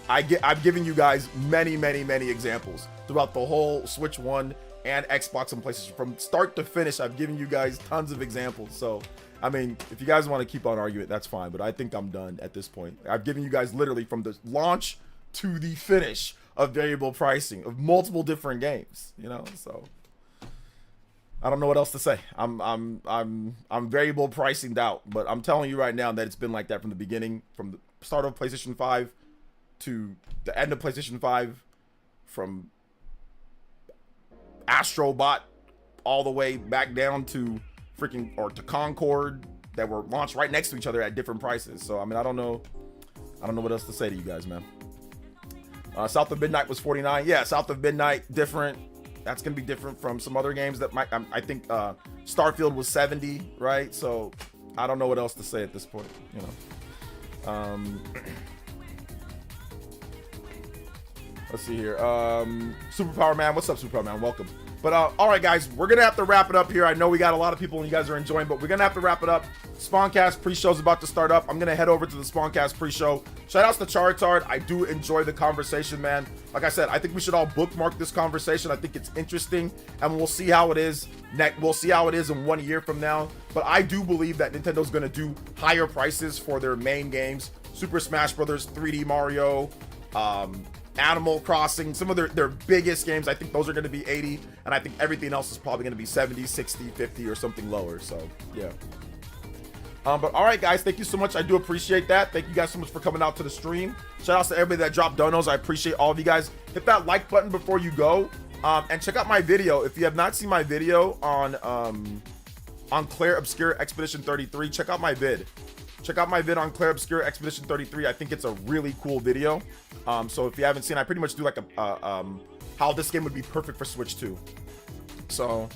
I've given you guys many examples throughout the whole Switch 1 and Xbox and PlayStation. From start to finish, I've given you guys tons of examples. So I mean, if you guys want to keep on arguing, that's fine, but I think I'm done at this point. I've given you guys literally from the launch to the finish of variable pricing of multiple different games, you know? So I don't know what else to say. I'm variable pricing out, but I'm telling you right now that it's been like that from the beginning, from the start of PlayStation 5 to the end of PlayStation 5, from Astrobot all the way back down to to Concord, that were launched right next to each other at different prices. So I mean, I don't know what else to say to you guys, man. South of Midnight was 49. Yeah, South of Midnight, different. That's gonna be different from some other games that might. I think Starfield was 70, right? So I don't know what else to say at this point, you know. Let's see here. Superpower Man, what's up, Superpower Man? Welcome. But all right, guys, we're gonna have to wrap it up here. I know we got a lot of people and you guys are enjoying, but we're gonna have to wrap it up. Spawncast pre-show is about to start up. I'm gonna head over to the Spawncast pre-show. Shout outs to Charizard. I do enjoy the conversation, man. Like I said, I think we should all bookmark this conversation. I think it's interesting, and we'll see how it is. We'll see how it is in 1 year from now. But I do believe that Nintendo's gonna do higher prices for their main games: Super Smash Bros., 3D Mario, Animal Crossing, some of their biggest games. I think those are going to be 80, and I think everything else is probably going to be 70, 60, 50, or something lower. So yeah. But all right, guys, thank you so much. I do appreciate that. Thank you guys so much for coming out to the stream. Shout outs to everybody that dropped donos. I appreciate all of you guys. Hit that like button before you go, and check out my video. If you have not seen my video on Clair Obscure Expedition 33, check out my vid. Check out my vid on Clair Obscure Expedition 33. I think it's a really cool video. So if you haven't seen, I pretty much do like how this game would be perfect for Switch 2. So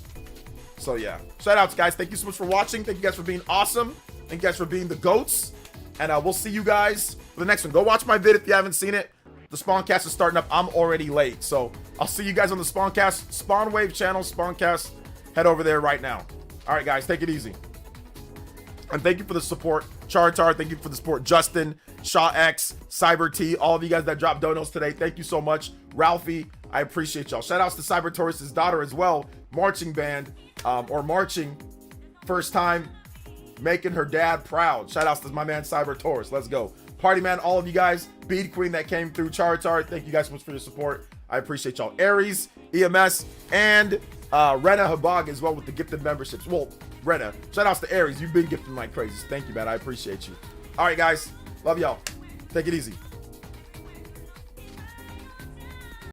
yeah. Shout outs, guys. Thank you so much for watching. Thank you guys for being awesome. Thank you guys for being the GOATs. And we'll see you guys for the next one. Go watch my vid if you haven't seen it. The Spawncast is starting up. I'm already late. So I'll see you guys on the Spawncast. Spawn Wave channel, Spawncast. Head over there right now. All right, guys, take it easy. And thank you for the support. Chartar, thank you for the support. Justin, Shaw X, Cyber T, all of you guys that dropped donos today. Thank you so much. Ralphie, I appreciate y'all. Shout outs to Cyber Taurus's daughter as well. Marching band, or marching. First time making her dad proud. Shout outs to my man Cyber Taurus. Let's go. Party man, all of you guys. Bead Queen that came through. Chartar, thank you guys so much for your support. I appreciate y'all. Aries, EMS, and Rena Habag as well with the gifted memberships. Well, Rena, shout outs to Aries. You've been gifting like crazy. Thank you, man. I appreciate you. All right, guys. Love y'all. Take it easy.